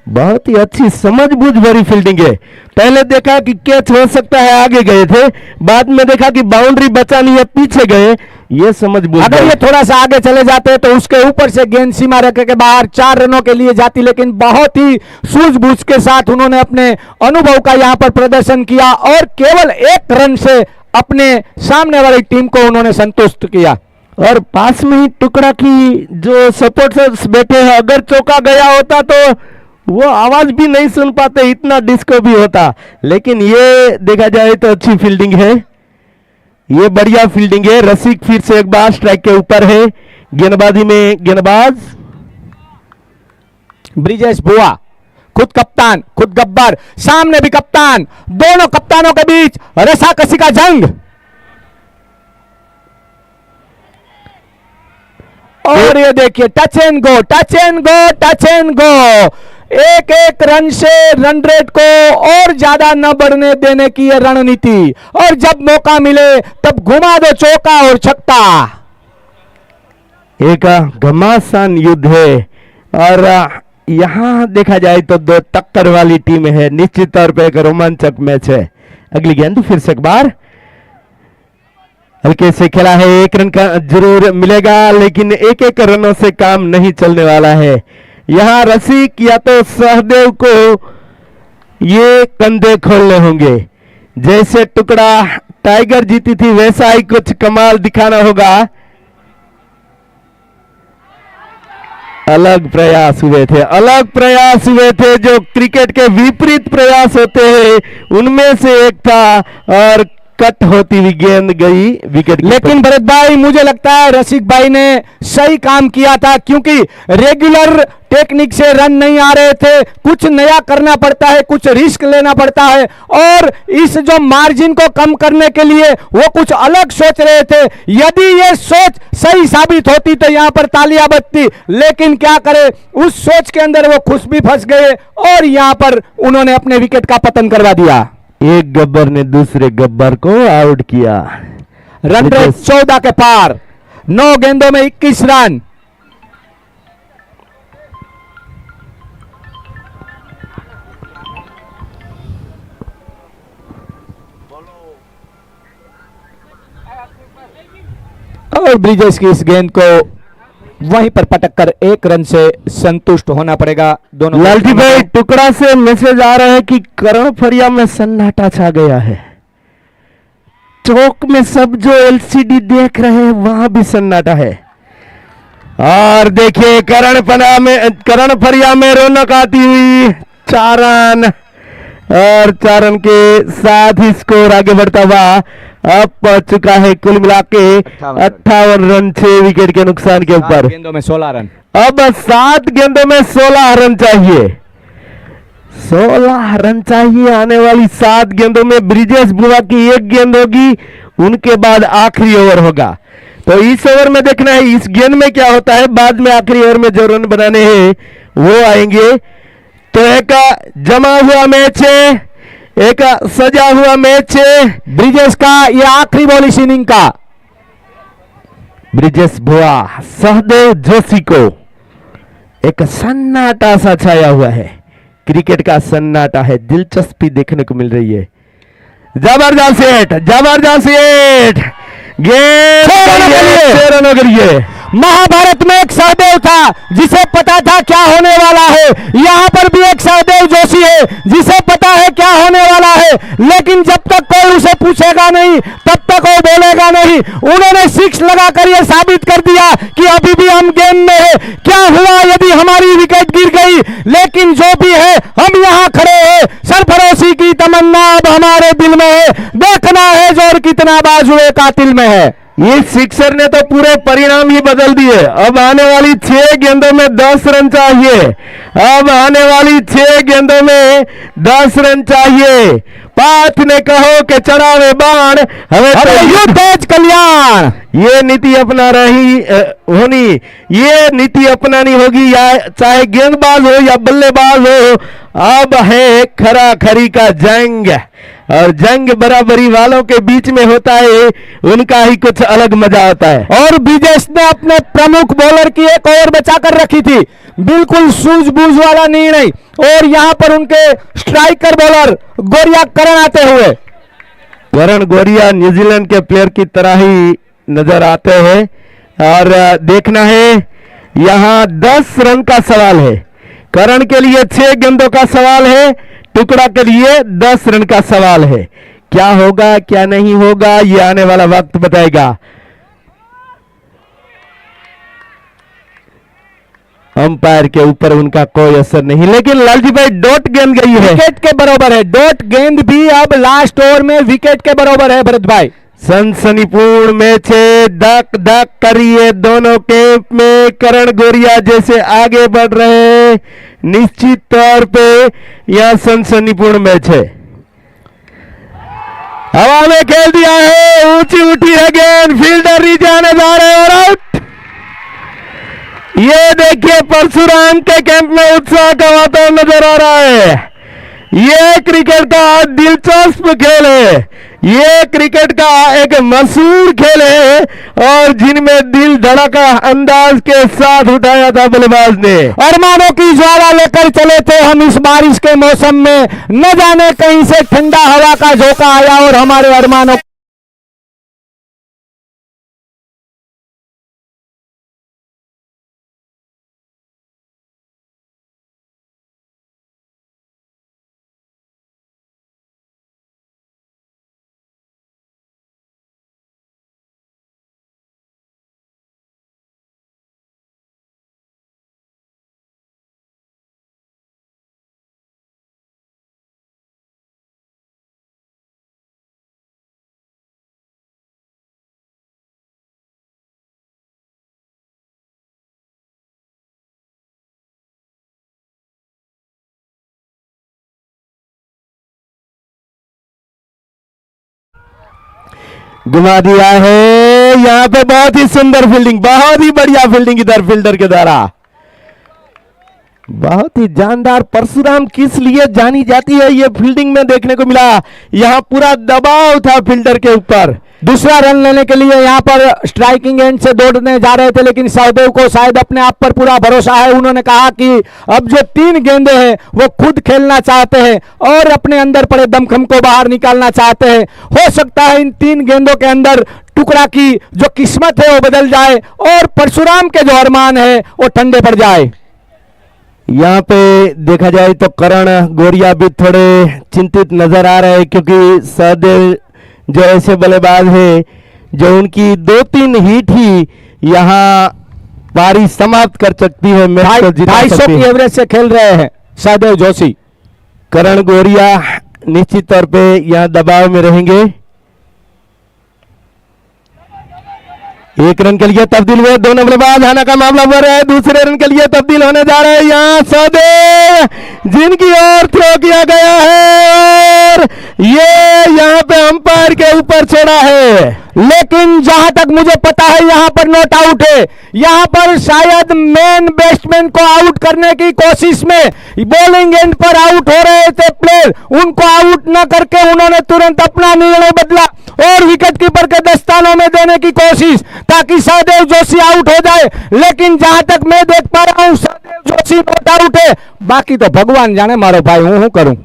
बहुत ही अच्छी समझबूझ भरी फील्डिंग है। पहले देखा कि कैच हो सकता है, आगे गए थे, बाद में देखा कि बाउंड्री बचानी है, पीछे गए। ये समझबूझ, अगर ये थोड़ा सा आगे चले जाते तो उसके ऊपर से गेंद सीमा रेखा के बाहर 4 रनों के लिए जाती, लेकिन बहुत ही सूझबूझ के साथ उन्होंने अपने अनुभव का यहाँ पर प्रदर्शन किया और केवल 1 रन से अपने सामने वाली टीम को उन्होंने संतुष्ट किया। और पास में ही टुकड़ा की जो सपोर्टर्स बैठे हैं, अगर चौका गया होता तो वो आवाज भी नहीं सुन पाते, इतना डिस्को भी होता। लेकिन ये देखा जाए तो अच्छी फील्डिंग है, ये बढ़िया फील्डिंग है। रसिक फिर से एक बार स्ट्राइक के ऊपर है। गेंदबाजी में गेंदबाज ब्रिजेश बुआ, खुद कप्तान खुद गब्बर, सामने भी कप्तान, दोनों कप्तानों के बीच रसाकसी का जंग। और ये देखिए touch and go, touch and go, touch and go. एक एक रन से रन रेट को और ज्यादा न बढ़ने देने की ये रणनीति, और जब मौका मिले तब घुमा दो चौका और छक्का। एक घमासान युद्ध है और यहाँ देखा जाए तो 2 टक्कर वाली टीम है। निश्चित तौर पे एक रोमांचक मैच है। अगली गेंद फिर से एक बार हल्के से खेला है, 1 रन का जरूर मिलेगा, लेकिन एक एक रनों से काम नहीं चलने वाला है। यहाँ रसिक या तो सहदेव को ये कंधे खोलने होंगे। जैसे टुकड़ा टाइगर जीती थी वैसा ही कुछ कमाल दिखाना होगा। अलग प्रयास हुए थे, अलग प्रयास हुए थे, जो क्रिकेट के विपरीत प्रयास होते हैं उनमें से एक था, और कट होती हुई गेंद गई विकेट। लेकिन भरत भाई मुझे लगता है रसिक भाई ने सही काम किया था, क्योंकि रेगुलर टेक्निक से रन नहीं आ रहे थे, कुछ नया करना पड़ता है, कुछ रिस्क लेना पड़ता है, और इस जो मार्जिन को कम करने के लिए वो कुछ अलग सोच रहे थे। यदि ये सोच सही साबित होती तो यहां पर तालियां बजती, लेकिन क्या करे, उस सोच के अंदर वो खुद भी फंस गए और यहां पर उन्होंने अपने विकेट का पतन करवा दिया। एक गब्बर ने दूसरे गब्बर को आउट किया। रन रेट 14 के पार, 9 गेंदों में 21 रन। और ब्रिजेश की इस गेंद को वहीं पर पटक कर 1 रन से संतुष्ट होना पड़ेगा दोनों। लालटी भाई, टुकड़ा से मैसेज आ रहा है कि करण फरिया में सन्नाटा छा गया है। चौक में सब जो एलसीडी देख रहे हैं वहां भी सन्नाटा है। और देखिए करण फरिया में रौनक आती हुई 4 रन, और 4 रन के साथ ही स्कोर आगे बढ़ता हुआ अब पहुंच चुका है कुल मिला के 58 रन 6 विकेट के नुकसान के ऊपर। गेंदों में 16 रन। अब 7 गेंदों में 16 रन चाहिए। 16 रन चाहिए आने वाली 7 गेंदों में। ब्रिजेश बुआ की 1 गेंद होगी, उनके बाद आखिरी ओवर होगा। तो इस ओवर में देखना है इस गेंद में क्या होता है, बाद में आखिरी ओवर में जो रन बनाने हैं वो आएंगे। तो एक जमा हुआ मैच है, एक सजा हुआ मैच है। ब्रिजेश का ये आखिरी बॉल इस इनिंग का। ब्रिजेश बुआ सहदेव जोशी को एक सन्नाटा सा छाया हुआ है। क्रिकेट का सन्नाटा है, दिलचस्पी देखने को मिल रही है। जबरदस्त हिट, जबरदस्त हिट, गेंद 6 रनों के लिए। महाभारत में एक सहदेव था जिसे पता था क्या होने वाला है, यहाँ पर भी एक सहदेव जोशी है जिसे पता है क्या होने वाला है, लेकिन जब तक कोई उसे पूछेगा नहीं तब तक वो बोलेगा नहीं। उन्होंने 6 लगाकर यह साबित कर दिया कि अभी भी हम गेम में है। क्या हुआ यदि हमारी विकेट गिर गई, लेकिन जो भी है हम यहाँ खड़े हैं। सरफरोशी की तमन्ना अब हमारे दिल में है, देखना है जोर कितना बाजुए कातिल में है। ये सिक्सर ने तो पूरे परिणाम ही बदल दिए। अब आने वाली 6 गेंदों में 10 रन चाहिए। अब आने वाली 6 गेंदों में 10 रन चाहिए। पाथ ने कहो कि चढ़ावे बाण हमें तो तेज कल्याण, ये नीति अपना रही होनी, ये नीति अपनानी होगी, या चाहे गेंदबाज हो या बल्लेबाज हो। अब है खरा खरी का जंग, और जंग बराबरी वालों के बीच में होता है, उनका ही कुछ अलग मजा होता है। और ब्रिजेश ने अपने प्रमुख बॉलर की एक ओवर बचाकर रखी थी, बिल्कुल सूझबूझ वाला निर्णय, और यहां पर उनके स्ट्राइकर बॉलर गोरिया करण आते हुए। करण गोरिया न्यूजीलैंड के प्लेयर की तरह ही नजर आते हैं। और देखना है यहां 10 रन का सवाल है। करण के लिए 6 गेंदों का सवाल है, टुकड़ा के लिए 10 रन का सवाल है। क्या होगा क्या नहीं होगा ये आने वाला वक्त बताएगा। अंपायर के ऊपर उनका कोई असर नहीं, लेकिन लालजी भाई डॉट गेंद गई है, विकेट के बराबर है। डॉट गेंद भी अब लास्ट ओवर में विकेट के बराबर है। भरत भाई सनसनीपूर्ण मैच है, धक धक करिए दोनों कैंप में। करण गोरिया जैसे आगे बढ़ रहे हैं, निश्चित तौर पे यह सनसनीपूर्ण मैच है। हवा में खेल दिया है, ऊंची उठी है गेंद, फील्डर नीचे आने जा रहे हैं और आउट। ये देखिए परशुराम के कैंप में उत्साह का वातावरण नजर आ रहा है। ये क्रिकेट का दिलचस्प खेल है, ये क्रिकेट का एक मशहूर खेल है, और जिनमें दिल धड़का अंदाज के साथ उठाया था बल्लेबाज ने। अरमानों की ज्वाला लेकर चले थे हम इस बारिश के मौसम में, न जाने कहीं से ठंडा हवा का झोंका आया और हमारे अरमानों घुमा दिया है। यहां पे बहुत ही सुंदर फील्डिंग, बहुत ही बढ़िया फील्डिंग इधर फील्डर के द्वारा। बहुत ही जानदार परशुराम किस लिए जानी जाती है ये फील्डिंग में देखने को मिला। यहाँ पूरा दबाव था फील्डर के ऊपर। दूसरा रन लेने के लिए यहाँ पर स्ट्राइकिंग एंड से दौड़ने जा रहे थे, लेकिन सहदेव को शायद अपने आप पर पूरा भरोसा है। उन्होंने कहा कि अब जो 3 गेंदें हैं वो खुद खेलना चाहते हैं और अपने अंदर पड़े दमखम को बाहर निकालना चाहते हैं। हो सकता है इन 3 गेंदों के अंदर टुकड़ा की जो किस्मत है वो बदल जाए और परशुराम के जो अरमान है वो ठंडे पड़ जाए। यहाँ पे देखा जाए तो करण गोरिया भी थोड़े चिंतित नजर आ रहे हैं, क्योंकि सहदेव जो ऐसे बल्लेबाज है जो उनकी 2-3 हिट ही यहाँ पारी समाप्त कर सकती है, मैच को जिता 250 सकती की है। एवरेज से खेल रहे हैं सहदेव जोशी। करण गोरिया निश्चित तौर पे यहाँ दबाव में रहेंगे। 1 रन के लिए तब्दील हुए 2 बल्लेबाज, हाना का मामला हो रहा है। दूसरे रन के लिए तब्दील होने जा रहे हैं यहाँ सहदेव, जिनकी ओर थ्रो किया गया है और ये यहाँ पे अंपायर के ऊपर छोड़ा है। लेकिन जहां तक मुझे पता है यहाँ पर नॉट आउट है। यहाँ पर शायद मेन बैट्समैन को आउट करने की कोशिश में बॉलिंग एंड पर आउट हो रहे थे प्लेयर, उनको आउट न करके उन्होंने तुरंत अपना निर्णय बदला और विकेट कीपर के दस्तानों में देने की कोशिश, ताकि सहदेव जोशी आउट हो जाए। लेकिन जहां तक मैं देख पा रहा हूं सहदेव जोशी नॉट आउट है। बाकी तो भगवान जाने मारो भाई, हूं करूं।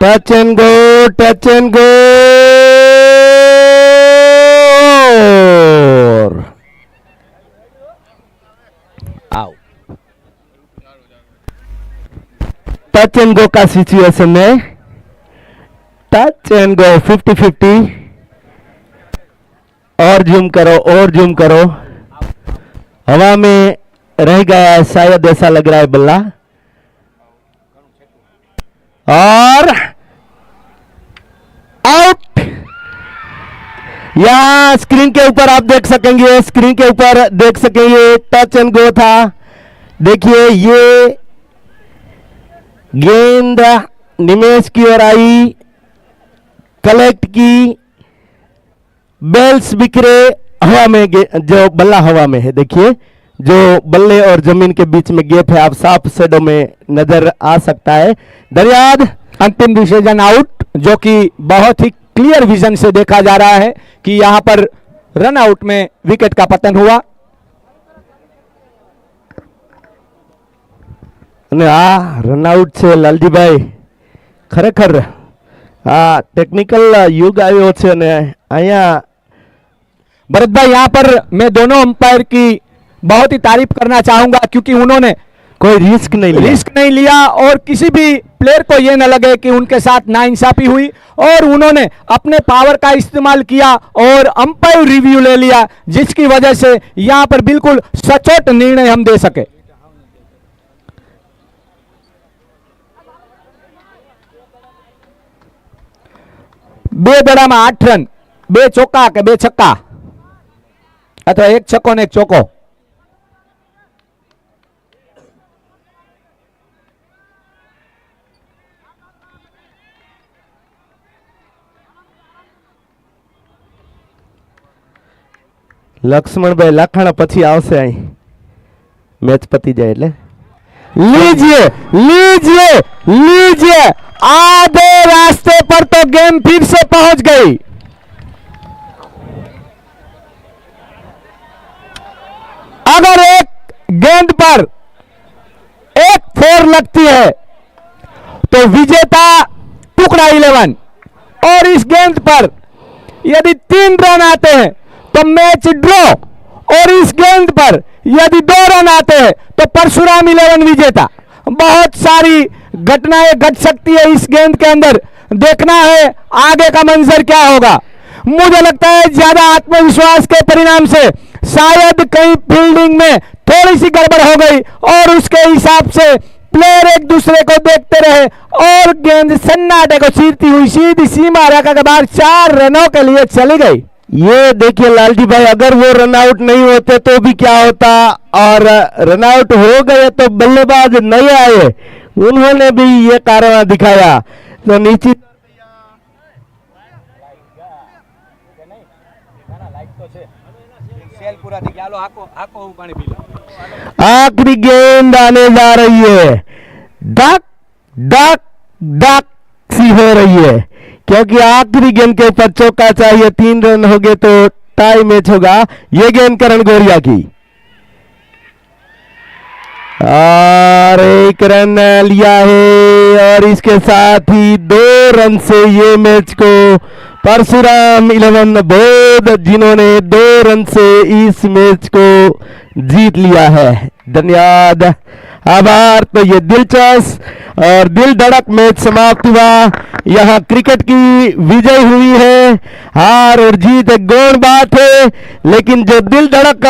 Touch and go, touch and go, touch and go का सिचुएशन है। Touch and go 50-50। और जूम करो, और जूम करो। हवा में रह गया है शायद, ऐसा लग रहा है बल्ला। और आउट। यहां स्क्रीन के ऊपर आप देख सकेंगे, स्क्रीन के ऊपर देख सकेंगे टच एंड गो था। देखिए ये गेंद निमेश की ओर आई, कलेक्ट की, बेल्स बिखरे हवा में, जो बल्ला हवा में है। देखिए जो बल्ले और जमीन के बीच में गैप है, आप साफ शेडो में नजर आ सकता है। दरियाद अंतिम डिसीजन आउट, जो कि बहुत ही क्लियर विजन से देखा जा रहा है कि यहां पर रन आउट में विकेट का पतन हुआ। અને આ રનઆઉટ છે લાલજીભાઈ, ખરેખર આ ટેકનિકલ યુગ આવ્યો છે અને અહીંયા भरत भाई यहाँ पर मैं दोनों अंपायर की बहुत ही तारीफ करना चाहूंगा, क्योंकि उन्होंने कोई रिस्क नहीं लिया और किसी भी प्लेयर को यह न लगे कि उनके साथ नाइंसाफी हुई, और उन्होंने अपने पावर का इस्तेमाल किया और अंपायर रिव्यू ले लिया, जिसकी वजह से यहां पर बिल्कुल सचोट निर्णय हम दे सके। બે દડામાં 8 રન, 2 ચોક્કા કે 2 છક્કા, અથવા 1 છક્કો ને 1 ચોક્કો। લક્ષ્મણભાઈ લાખાણા પછી આવશે અહીં મેચ પતી જાય એટલે। लीजिए लीजिए लीजिए, आधे रास्ते पर तो गेम फिर से पहुंच गई। अगर एक गेंद पर 1 4 लगती है तो विजेता टुकड़ा 11, और इस गेंद पर यदि 3 रन आते हैं तो मैच ड्रॉ, और इस गेंद पर यदि 2 रन आते हैं तो परशुराम 11 विजेता। बहुत सारी घटनाएं घट सकती है इस गेंद के अंदर, देखना है आगे का मंजर क्या होगा। मुझे लगता है ज्यादा आत्मविश्वास के परिणाम से शायद कहीं फील्डिंग में थोड़ी सी गड़बड़ हो गई, और उसके हिसाब से प्लेयर एक दूसरे को देखते रहे और गेंद सन्नाटे को चीरती हुई सीधी सीमा रेखा के बाहर 4 रनों के लिए चली गई। ये देखिए लालजी भाई, अगर वो रन आउट नहीं होते तो भी क्या होता, और रन आउट हो गए तो बल्लेबाज नहीं आए, उन्होंने भी ये कारण दिखाया। तो निश्चित पूरा आखिरी गेंद आने जा रही है, धक धक धक सी हो रही है, क्योंकि आखिरी गेंद के ऊपर चौका चाहिए। 3 रन हो गए तो टाई मैच होगा। ये गेंद करण गौरिया की और 1 रन लिया है और इसके साथ ही 2 रन से ये मैच को परशुराम 11 बोध जिन्होंने 2 रन से इस मैच को जीत लिया है। धन्यवाद, आभार। तो ये दिलचस्प और दिल धड़क मैच समाप्त हुआ। यहाँ क्रिकेट की विजय हुई है। हार और जीत एक गौण बात है, लेकिन जो दिल धड़क